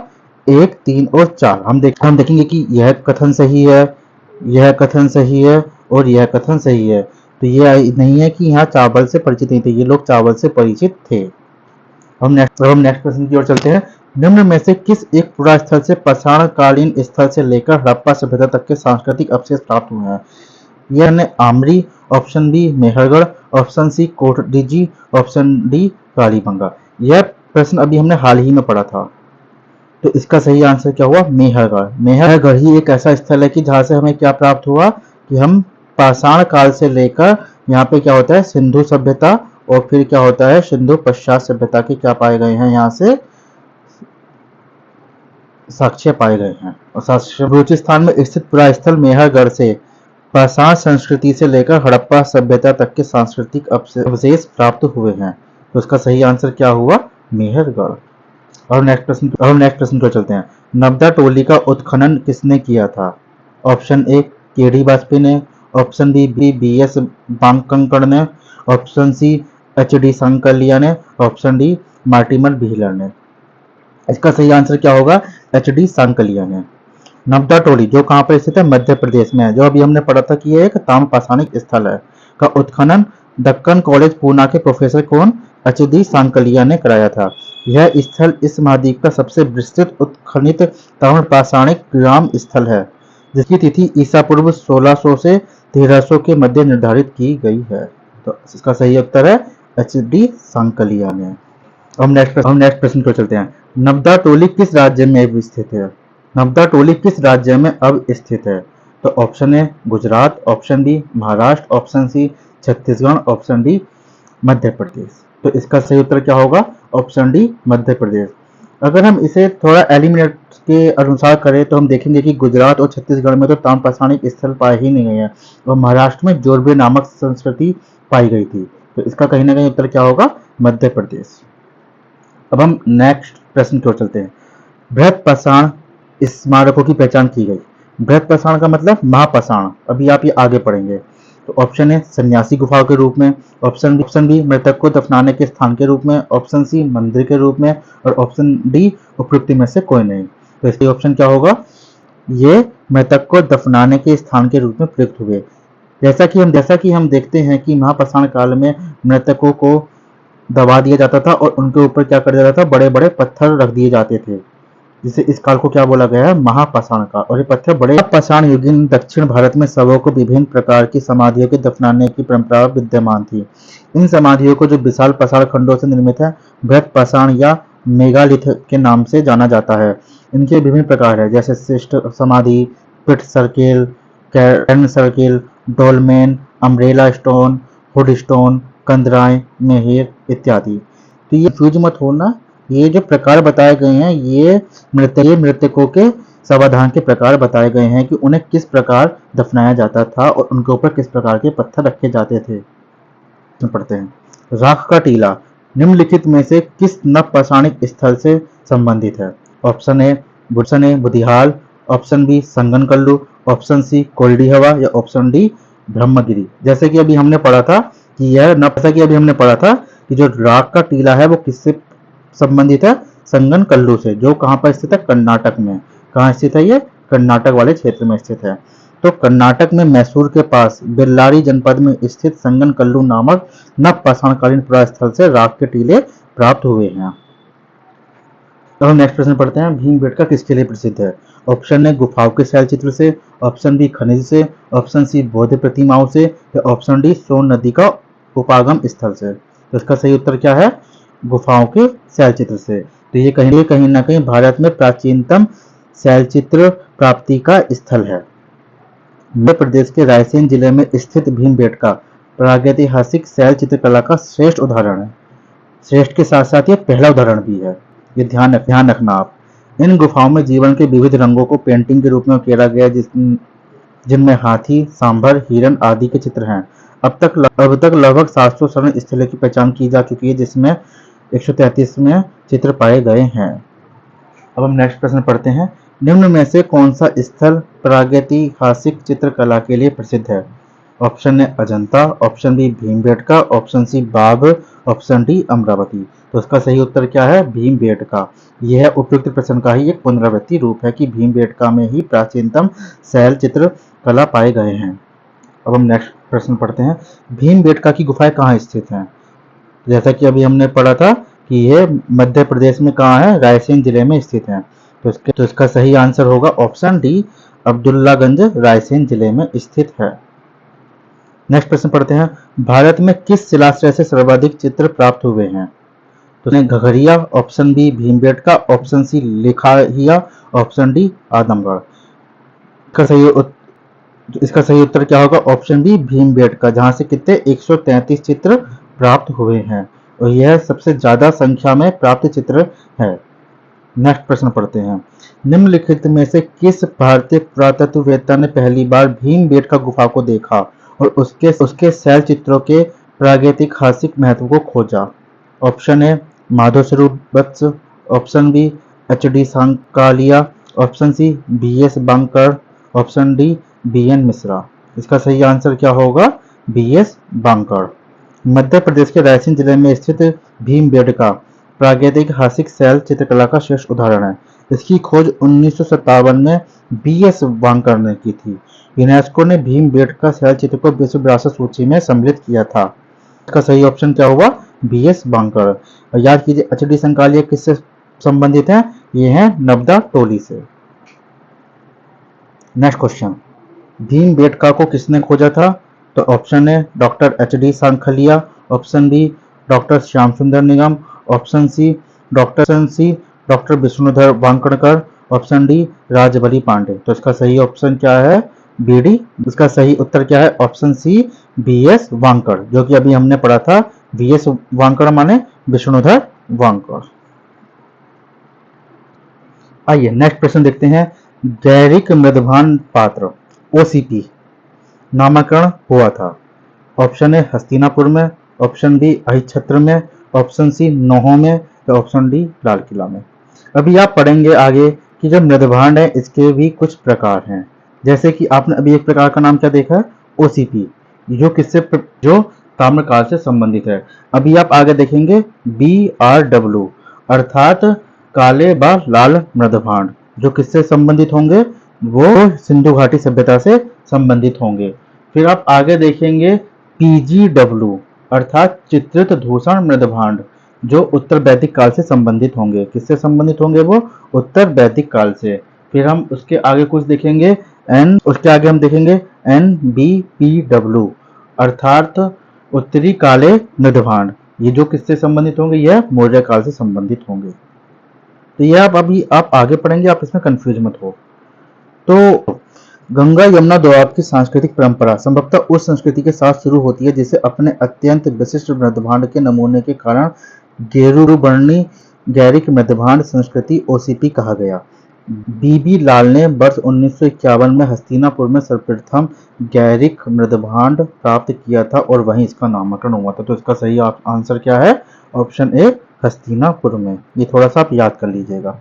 1, 3 और 4। हम देखेंगे कि यह कथन सही है, यह कथन सही है और यह कथन सही है। तो ये नहीं है कि यहाँ चावल से परिचित नहीं थे, ये लोग चावल से परिचित थे। हम नेक्स्ट प्रश्न की ओर चलते हैं। निम्न में से किस एक पुरा स्थल से पाषाण कालीन स्थल से लेकर हड़प्पा सभ्यता तक के सांस्कृतिक अवशेष प्राप्त हुए हैं। यह Amri, option B Mehrgarh, option C Kot Diji, option D Kalibangan. यह प्रश्न अभी हमने हाल ही में पढ़ा था। तो इसका सही आंसर क्या हुआ, मेहरगढ़। मेहरगढ़ ही एक ऐसा स्थल है कि जहाँ से हमें क्या प्राप्त हुआ कि हम पाषाण काल से लेकर यहाँ पे क्या होता है, सिंधु सभ्यता और फिर क्या होता है, सिंधु पश्चात सभ्यता के क्या पाए गए हैं, यहाँ से साक्ष्य पाए गए हैं। और साक्ष्य बलूचिस्तान में स्थित पुरा स्थल मेहरगढ़ से पाषाण संस्कृति से लेकर हड़प्पा सभ्यता तक के सांस्कृतिक अवशेष प्राप्त हुए हैं। तो उसका सही आंसर क्या हुआ, मेहरगढ़। और नेक्स्ट प्रश्न को चलते हैं। नबदा टोली का उत्खनन किसने किया था। ऑप्शन ए केडी वाजपेयी ने, ऑप्शन बी एस बांकंकड़ ने, ऑप्शन सी एच.डी. सांकलिया ने, ऑप्शन डी मार्टिमर व्हीलर ने। इसका सही आंसर क्या होगा, एच.डी. सांकलिया ने। नबदा टोली जो कहाँ पर स्थित है, मध्य प्रदेश में है। जो अभी हमने पढ़ा था कि यह एक ताम्रपाषाणिक स्थल है, का उत्खनन दक्कन कॉलेज पूना के प्रोफेसर कौन, एच.डी. सांकलिया ने कराया था। यह स्थल इस महाद्वीप का सबसे विस्तृत उत्खनित ताम्रपाषाणिक ग्राम स्थल है, जिसकी तिथि ईसा पूर्व 1600 से 1300 के मध्य निर्धारित की गई है। तो इसका सही उत्तर है एच.डी. सांकलिया ने। हम नेक्स्ट प्रश्न को चलते हैं। नबदा टोली किस राज्य में अब स्थित है। नबदा टोली किस राज्य में अब स्थित है। तो option A Gujarat, option B Maharashtra, option C Chhattisgarh, option D Madhya Pradesh. तो इसका सही उत्तर क्या होगा, ऑप्शन डी मध्य प्रदेश। अगर हम इसे थोड़ा एलिमिनेट के अनुसार करें तो हम देखेंगे कि गुजरात और छत्तीसगढ़ में तो ताम्रपाषाणिक स्थल पाए ही नहीं गए हैं, और महाराष्ट्र में जोरबे नामक संस्कृति पाई गई थी। तो इसका कहीं ना कहीं उत्तर क्या होगा, मध्य प्रदेश। अब हम नेक्स्ट प्रश्न की ओर चलते हैं। बृहत पाषाण स्मारकों की पहचान की गई। बृहत पाषाण का मतलब महापाषाण, अभी आप ये आगे पढ़ेंगे। तो ऑप्शन ए सन्यासी गुफाओं के रूप में, ऑप्शन बी मृतक को दफनाने के स्थान के रूप में, ऑप्शन सी मंदिर के रूप में, और ऑप्शन डी उपयुक्त में से कोई नहीं। तो इसका ऑप्शन क्या होगा, ये मृतक को दफनाने के स्थान के रूप में प्रयुक्त हुए। जैसा कि हम देखते हैं कि महापाषाण काल में मृतकों को दबा दिया जाता था और उनके ऊपर क्या कर दिया जाता था, बड़े बड़े पत्थर रख दिए जाते थे, जिसे इस काल को क्या बोला गया है, महापाषाण काल। और ये पत्थर बड़े पाषाण युगीन दक्षिण भारत में शवों को विभिन्न प्रकार की समाधियों के दफनाने की परंपरा विद्यमान थी। इन समाधियों को जो विशाल पाषाण खंडों से निर्मित है, बृहत पाषाण या मेगालिथ के नाम से जाना जाता है। इनके विभिन्न प्रकार है, जैसे शिष्ट समाधि, pit circle, cairn circle, dolmen, umbrella stone, hood stone, कंदराय, मेहेर इत्यादि। तो ये कंफ्यूज मत होना, ये जो प्रकार बताए गए हैं ये मृतकों के शवाधान के प्रकार बताए गए हैं कि उन्हें किस प्रकार दफनाया जाता था और उनके ऊपर किस प्रकार के पत्थर रखे जाते थे। पढ़ते हैं। राख का टीला निम्नलिखित में से किस नवपाषाणिक स्थल से संबंधित है? Option A Budihal, option B Sanganakallu, option C Koldihwa या ऑप्शन डी ब्रह्मगिरी। जैसे कि अभी हमने पढ़ा था कि जो राख का टीला है वो किससे संबंधित है? संगनकल्लू से, जो कहाँ पर स्थित है? कर्नाटक में। कहाँ स्थित है ये? कर्नाटक वाले क्षेत्र में स्थित है। तो कर्नाटक में मैसूर के पास बेल्लारी जनपद में स्थित संगनकल्लू नामक नवपाषाणकालीन पुरास्थल से राख के टीले प्राप्त हुए हैं। तो हम नेक्स्ट प्रश्न पढ़ते हैं। भीमबेटका किसके लिए प्रसिद्ध है? ऑप्शन ए गुफाओं के शैल चित्र से, ऑप्शन बी खनिज से, ऑप्शन सी बौद्ध प्रतिमाओं से या ऑप्शन डी सोन नदी का उपागम स्थल से। तो इसका सही उत्तर क्या है? गुफाओं के शैल चित्र से। तो ये कहीं ना कहीं भारत में प्राचीनतम शैल चित्र प्राप्ति का स्थल है। मध्य प्रदेश के रायसेन जिले में स्थित भीमबेटका प्रागैतिहासिक शैल चित्रकला का श्रेष्ठ उदाहरण है। श्रेष्ठ के साथ साथ ये पहला उदाहरण भी है, ये ध्यान रखना आप। इन गुफाओं में जीवन के विविध रंगों को पेंटिंग के रूप में उकेरा गया, जिनमें हाथी, सांभर, हिरण आदि के चित्र हैं। अब तक लगभग 700 स्वर्ण स्थलों की पहचान की जा चुकी है, जिसमें 133 में चित्र पाए गए हैं। अब हम नेक्स्ट प्रश्न पढ़ते हैं। निम्न में से कौन सा स्थल प्रागैतिहासिक चित्रकला के लिए प्रसिद्ध है? Option A Ajanta, option B Bhimbetka, option C Bagh, option D Amravati. तो इसका सही उत्तर क्या है? भीमबेटका। यह उपयुक्त प्रश्न का ही एक पुनरावृत्ति रूप है कि भीमबेटका में ही प्राचीनतम शैल चित्र कला पाए गए हैं। अब हम नेक्स्ट प्रश्न पढ़ते हैं। भीमबेटका की गुफाएं कहाँ स्थित हैं? जैसा कि अभी हमने पढ़ा था कि यह मध्य प्रदेश में कहाँ है? रायसेन जिले में स्थित है। तो इसका सही आंसर होगा ऑप्शन डी अब्दुल्लागंज रायसेन जिले में स्थित है। नेक्स्ट प्रश्न पढ़ते हैं। भारत में किस शिलाश्रय से सर्वाधिक चित्र प्राप्त हुए हैं? तो Ghaghariya, option B Bhimbetka, option C Lekhahia, option D Adamgarh. इसका सही उत्तर क्या होगा? ऑप्शन बी भीमबेटका, जहां से कितने 133 चित्र प्राप्त हुए हैं और यह सबसे ज्यादा संख्या में प्राप्त चित्र है। नेक्स्ट प्रश्न पढ़ते हैं। निम्नलिखित में से किस भारतीय पुरातत्ववेत्ता ने पहली बार भीमबेटका गुफा को देखा और उसके शैल चित्रों के प्रागैतिहासिक महत्व को खोजा? Option A Madhav Swarup Vats, option B H D. Sankalia, option C B S. Bankar, option D B N. Mishra. इसका सही आंसर क्या होगा? बी.एस. बांकर। मध्य प्रदेश के रायसेन जिले में स्थित भीमबेटका प्रागैतिहासिक शैल चित्रकला का श्रेष्ठ उदाहरण है। इसकी खोज 1957 में बी.एस. बांकर ने की थी। यूनेस्को ने भीमबेटका शैल चित्र को विश्व विरासत सूची में सम्मिलित किया था। इसका सही ऑप्शन क्या होगा? बी.एस. बांकर। और याद कीजिए एच.डी. संकालिया किससे संबंधित है? ये है नर्मदा टोली से। Next question. भीमबेटका को किसने खोजा था? तो option A doctor H D. Sankalia, option B doctor Shyam Sundar Nigam, option C doctor Vishnudhar Wakankar, option D Rajbali Pandey. तो इसका सही ऑप्शन क्या है? B D. इसका सही उत्तर क्या है? Option C BS. वांकर, जो कि अभी हमने पढ़ा था। बी.एस. वांकर माने विष्णुधर वांकर। आइए नेक्स्ट प्रश्न देखते हैं। गैरिक मृदभान पात्र OCP नामकरण हुआ था। ऑप्शन ए हस्तिनापुर में, ऑप्शन बी अहिछत्र में, ऑप्शन सी नौहों में या ऑप्शन डी लाल किला में। अभी आप पढ़ेंगे आगे कि जो मृदभांड है इसके भी कुछ प्रकार हैं। जैसे कि आपने अभी एक प्रकार का नाम क्या देखा है? OCP, जो ताम्रकाल से संबंधित है। अभी आप आगे देखेंगे BRW अर्थात काले व लाल मृदभांड, जो किससे संबंधित होंगे? वो सिंधु घाटी सभ्यता से संबंधित होंगे। फिर आप आगे देखेंगे PGW अर्थात चित्रित दूषण मृदभांड, जो उत्तर वैदिक काल से संबंधित होंगे। किससे संबंधित होंगे? वो उत्तर वैदिक काल से। फिर हम उसके आगे कुछ देखेंगे उसके आगे हम देखेंगे NBPW अर्थात उत्तरी काले मृदभांड। ये जो किससे संबंधित होंगे? यह मौर्य काल से संबंधित होंगे। तो यह आप आगे पढ़ेंगे, आप इसमें कंफ्यूज मत हो। तो गंगा यमुना दोआब की सांस्कृतिक परंपरा संभवतः उस संस्कृति के साथ शुरू होती है जिसे अपने अत्यंत विशिष्ट मृदभांड के नमूने के कारण गेरुबर्णी गैरिक मृदभांड संस्कृति ओसीपी कहा गया। बीबी लाल ने वर्ष 1951 में हस्तिनापुर में सर्वप्रथम गैरिक मृदभांड प्राप्त किया था और वहीं इसका नामकरण हुआ था। तो इसका सही आंसर क्या है? ऑप्शन ए, हस्तिनापुर में। ये थोड़ा सा आप याद कर लीजिएगा।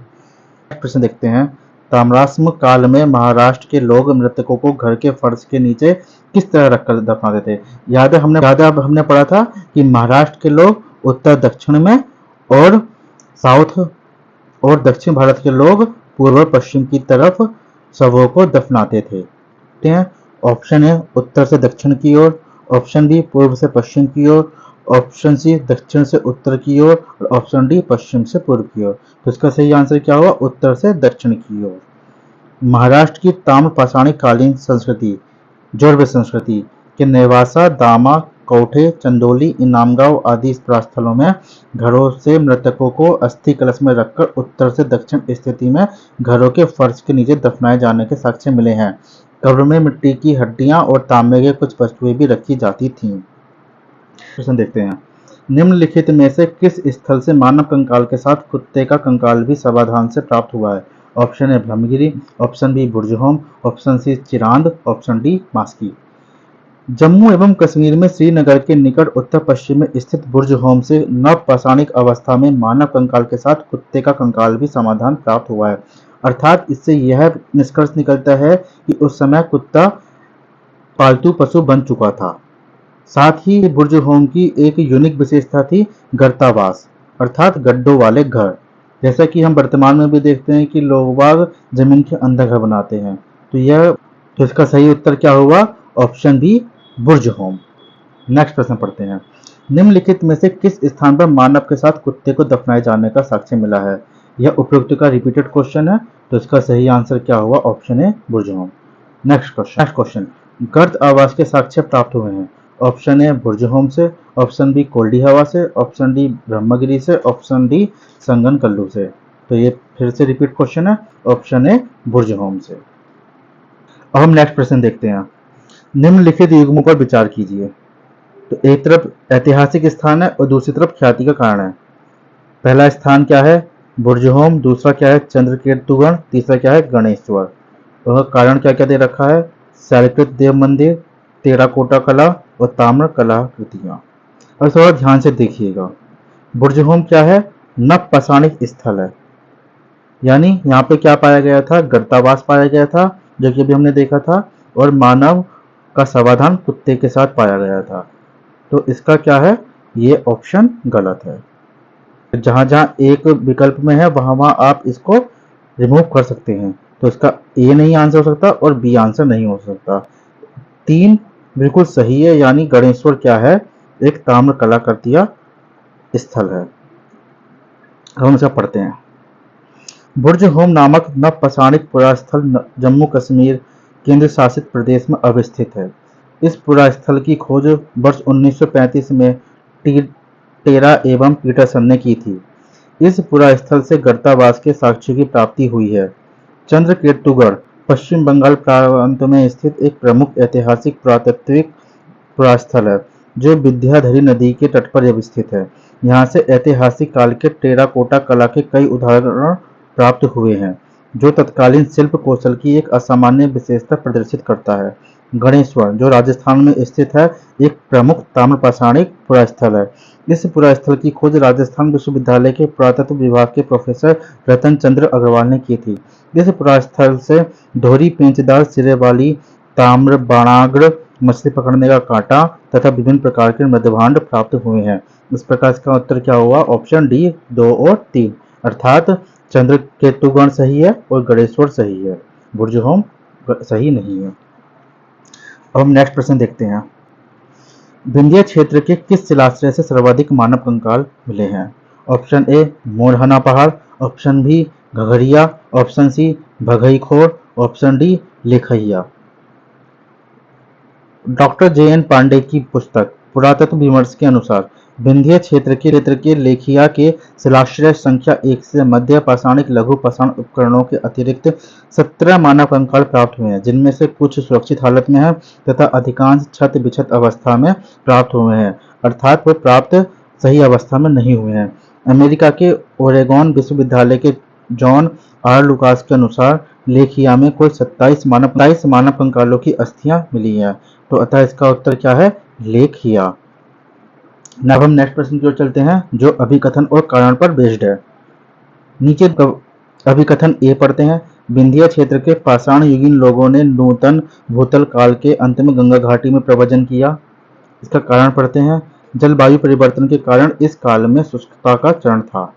प्रश्न देखते हैं। ताम्राश्म काल में महाराष्ट्र के लोग मृतकों को घर के फर्श के नीचे किस तरह रखकर दफनाते थे? याद है हमने पढ़ा था कि महाराष्ट्र के लोग उत्तर दक्षिण में और साउथ और दक्षिण भारत के लोग पूर्व और पश्चिम की तरफ शवों को दफनाते थे। ऑप्शन ए उत्तर से दक्षिण की ओर, ऑप्शन बी पूर्व से पश्चिम की ओर, ऑप्शन सी दक्षिण से उत्तर की ओर और ऑप्शन डी पश्चिम से पूर्व की ओर। तो इसका सही आंसर क्या होगा? उत्तर से दक्षिण की ओर। महाराष्ट्र की ताम्र पाषाणिक कालीन संस्कृति जोरवे संस्कृति के नेवासा, दामा, कौठे, चंदोली, इनामगांव आदि स्थलों में घरों से मृतकों को अस्थि कलश में रखकर उत्तर से दक्षिण स्थिति में घरों के फर्श के नीचे दफनाए जाने के साक्ष्य मिले हैं। कब्र में मिट्टी की हड्डियां और तांबे के कुछ वस्तुएं भी रखी जाती थीं। प्रश्न देखते हैं। निम्नलिखित में से किस स्थल से मानव कंकाल के साथ कुत्ते का कंकाल भी सावधान से प्राप्त हुआ है? Option A Brahmagiri, option B Burzahom, option C Chirand, option D Maski. Jammu एवं कश्मीर में श्रीनगर के निकट उत्तर पश्चिम में स्थित बुर्जहोम से नवपाषाणिक अवस्था में मानव कंकाल के साथ कुत्ते का कंकाल भी समाधान प्राप्त हुआ है। अर्थात इससे यह निष्कर्ष निकलता है कि उस समय कुत्ता पालतू पशु बन चुका था। साथ ही बुर्जहोम की एक यूनिक विशेषता थी गर्तावास, अर्थात गड्ढों वाले घर। जैसा कि हम वर्तमान में भी देखते हैं कि लोग बाग जमीन के अंदर घर बनाते हैं। तो इसका सही उत्तर क्या होगा? Option B Burzahom. नेक्स्ट प्रश्न पढ़ते हैं। निम्नलिखित में से किस स्थान पर मानव के साथ कुत्ते को दफनाए जाने का साक्ष्य मिला है? यह उपरोक्त का रिपीटेड क्वेश्चन है, तो इसका सही आंसर क्या हुआ? Option A Burzahom. Next question. गर्त आवास के साक्ष्य प्राप्त हुए हैं। ऑप्शन ए बुर्जहोम से, ऑप्शन बी कोल्डी हवा से, ऑप्शन डी ब्रह्मगिरी से, ऑप्शन डी संगन कल्लू से। तो ये फिर से रिपीट क्वेश्चन है, ऑप्शन ए बुर्जहोम से। अब हम नेक्स्ट प्रश्न देखते हैं। निम्नलिखित युग्मों पर विचार कीजिए। तो एक तरफ ऐतिहासिक स्थान है और दूसरी तरफ ख्याति का कारण है। पहला स्थान क्या है? बुर्जहोम। दूसरा क्या है? चंद्रकेतुगढ़। तीसरा क्या है? गणेश्वर। और कारण क्या क्या दे रखा है? शैलकृत देव मंदिर, टेराकोटा कला और ताम्र कलाकृतियां। और थोड़ा ध्यान से देखिएगा। बुर्जहोम क्या है? नवपाषाणिक स्थल है, यानी यहाँ पे क्या पाया गया था? गर्तावास पाया गया था, जो कि अभी हमने देखा था, और मानव का समाधान कुत्ते के साथ पाया गया था। तो इसका क्या है? ये ऑप्शन गलत है। जहां जहां एक विकल्प में है वहां वहां आप इसको रिमूव कर सकते हैं। तो इसका ए नहीं आंसर हो सकता और बी आंसर नहीं हो सकता। 3 बिल्कुल सही है, यानी गणेश्वर क्या है? एक ताम्र कलाकृतियां स्थल है। हम इसे पढ़ते हैं। बुर्जहोम नामक नवपाषाणिक पुरास्थल जम्मू कश्मीर केंद्र शासित प्रदेश में अवस्थित है। इस पुरास्थल की खोज वर्ष 1935 में टेरा एवं पीटरसन ने की थी। इस पुरास्थल से गर्तावास के साक्ष्य की प्राप्ति हुई है। चंद्रकेतुगढ़ पश्चिम बंगाल प्रांत में स्थित एक प्रमुख ऐतिहासिक पुरातात्विक पुरास्थल है, जो विद्याधरी नदी के तट पर अवस्थित है। यहाँ से ऐतिहासिक काल के टेराकोटा कला के कई उदाहरण प्राप्त हुए हैं, जो तत्कालीन शिल्प कौशल की एक असामान्य विशेषता प्रदर्शित करता है। गणेश्वर, जो राजस्थान में स्थित है, एक प्रमुख ताम्रपाषाणिक पुरास्थल है। इस पुरास्थल की खोज राजस्थान विश्वविद्यालय के पुरातत्व विभाग के प्रोफेसर रतन चंद्र अग्रवाल ने की थी। इस पुरास्थल से दोहरी पेंचदार सिरे वाली ताम्र बाणाग्र, मछली पकड़ने का कांटा तथा विभिन्न प्रकार के मृदभांड प्राप्त हुए हैं। इस प्रकार इसका उत्तर क्या हुआ? ऑप्शन डी 2 और 3, अर्थात चंद्रकेतुगढ़ सही है और गणेश्वर सही है, बुर्जहोम सही नहीं है। अब हम नेक्स्ट प्रश्न देखते हैं। विंध्य क्षेत्र के किस शिलाश्रय से सर्वाधिक मानव कंकाल मिले हैं? Option A Morhana Pahar, option B Ghaghariya, option C Baghaikhor, option D Lekhahia. Doctor J N Pandey की पुस्तक पुरातत्व विमर्श के अनुसार विंध्य क्षेत्र के लेखिया के शिलाश्रय संख्या 1 से मध्य पाषाणिक लघु पाषाण उपकरणों के अतिरिक्त 17 मानव कंकाल प्राप्त हुए हैं, जिनमें से कुछ सुरक्षित हालत में है तथा अधिकांश क्षत विक्षत अवस्था में प्राप्त हुए हैं, अर्थात वे प्राप्त सही अवस्था में नहीं हुए हैं। अमेरिका के ओरेगोन विश्वविद्यालय के जॉन आर लुकास के अनुसार लेखिया में कुल 27 मानव कंकालों की अस्थियां मिली हैं। तो अतः इसका उत्तर क्या है? लेखिया। अब हम नेक्स्ट प्रश्न की ओर चलते हैं, जो अभिकथन और कारण पर बेस्ड है। नीचे अभिकथन ए पढ़ते हैं। विंध्य क्षेत्र के पाषाण युगीन लोगों ने नूतन भूतल काल के अंत में गंगा घाटी में प्रव्रजन किया। इसका कारण पढ़ते हैं। जलवायु परिवर्तन के कारण इस काल में शुष्कता का चरण था।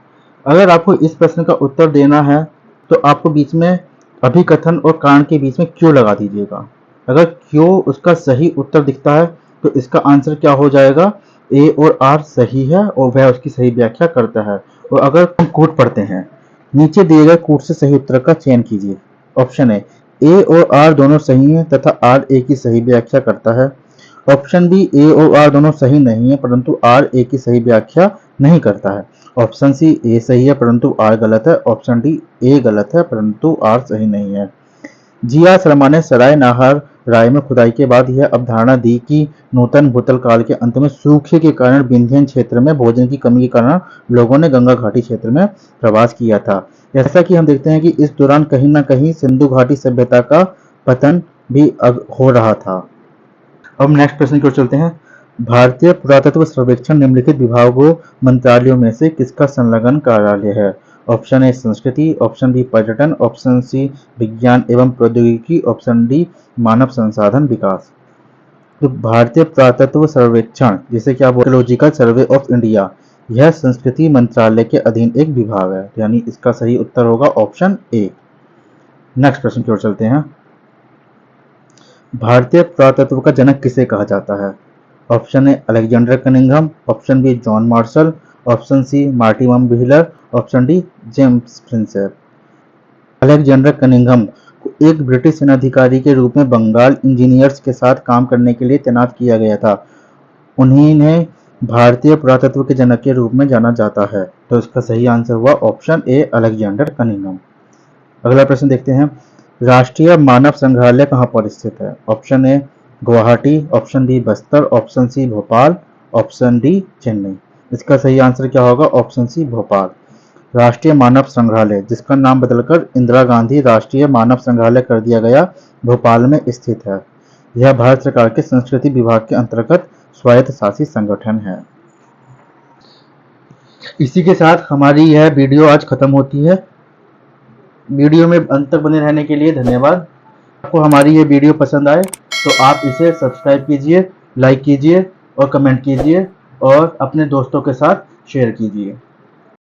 अगर आपको इस प्रश्न का उत्तर देना है तो आपको बीच में अभिकथन और कारण के बीच में क्यों लगा दीजिएगा। अगर क्यों उसका सही उत्तर दिखता है तो इसका आंसर क्या हो जाएगा? ए और आर सही है और वह उसकी सही व्याख्या करता है। और अगर हम कूट पढ़ते हैं, नीचे दिए गए कूट से सही उत्तर का चयन कीजिए। ऑप्शन ए और आर दोनों सही हैं तथा आर ए की सही व्याख्या करता है। ऑप्शन बी, ए और आर दोनों सही नहीं है परंतु आर ए की सही व्याख्या नहीं करता है। ऑप्शन सी, ए सही है परंतु आर गलत है। ऑप्शन डी, ए गलत है परंतु आर सही नहीं है। जी आर शर्मा ने सराय नाहर राय में खुदाई के बाद यह अवधारणा दी कि नूतन भूतल काल के अंत में सूखे के कारण विंध्यन क्षेत्र में भोजन की कमी के कारण लोगों ने गंगा घाटी क्षेत्र में प्रवास किया था। जैसा कि हम देखते हैं कि इस दौरान कहीं ना कहीं सिंधु घाटी सभ्यता का पतन भी हो रहा था। अब नेक्स्ट प्रश्न की ओर चलते हैं। भारतीय पुरातत्व सर्वेक्षण निम्नलिखित विभागों मंत्रालयों में से किसका संलग्न कार्यालय है? ऑप्शन ए संस्कृति, ऑप्शन बी पर्यटन, ऑप्शन सी विज्ञान एवं प्रौद्योगिकी, ऑप्शन डी मानव संसाधन विकास। तो भारतीय पुरातत्व सर्वेक्षण, जिसे क्या आर्कियोलॉजिकल सर्वे ऑफ इंडिया, यह संस्कृति मंत्रालय के अधीन एक विभाग है, यानी इसका सही उत्तर होगा ऑप्शन ए। नेक्स्ट प्रश्न की ओर चलते हैं। भारतीय पुरातत्व का जनक किसे कहा जाता है? Option A Alexander Cunningham, option B John Marshall, option C Mortimer Wheeler, option D James Prinsep. Alexander Cunningham को एक ब्रिटिश सेनाधिकारी के रूप में बंगाल इंजीनियर्स के साथ काम करने के लिए तैनात किया गया था। उन्हें भारतीय पुरातत्व के जनक के रूप में जाना जाता है। तो इसका सही आंसर हुआ ऑप्शन ए अलेक्जेंडर कनिंघम। अगला प्रश्न देखते हैं। राष्ट्रीय मानव संग्रहालय कहाँ पर स्थित है? Option A Guwahati, option B Bastar, option C Bhopal, option D Chennai. इसका सही आंसर क्या होगा? Option C Bhopal. राष्ट्रीय मानव संग्रहालय, जिसका नाम बदलकर इंदिरा गांधी राष्ट्रीय मानव संग्रहालय कर दिया गया, भोपाल में स्थित है। यह भारत सरकार के संस्कृति विभाग के अंतर्गत स्वायत्त शासित संगठन है। इसी के साथ हमारी यह वीडियो आज खत्म होती है। वीडियो में अंत तक बने रहने के लिए धन्यवाद। आपको हमारी ये वीडियो पसंद आए तो आप इसे सब्सक्राइब कीजिए, लाइक कीजिए और कमेंट कीजिए और अपने दोस्तों के साथ शेयर कीजिए।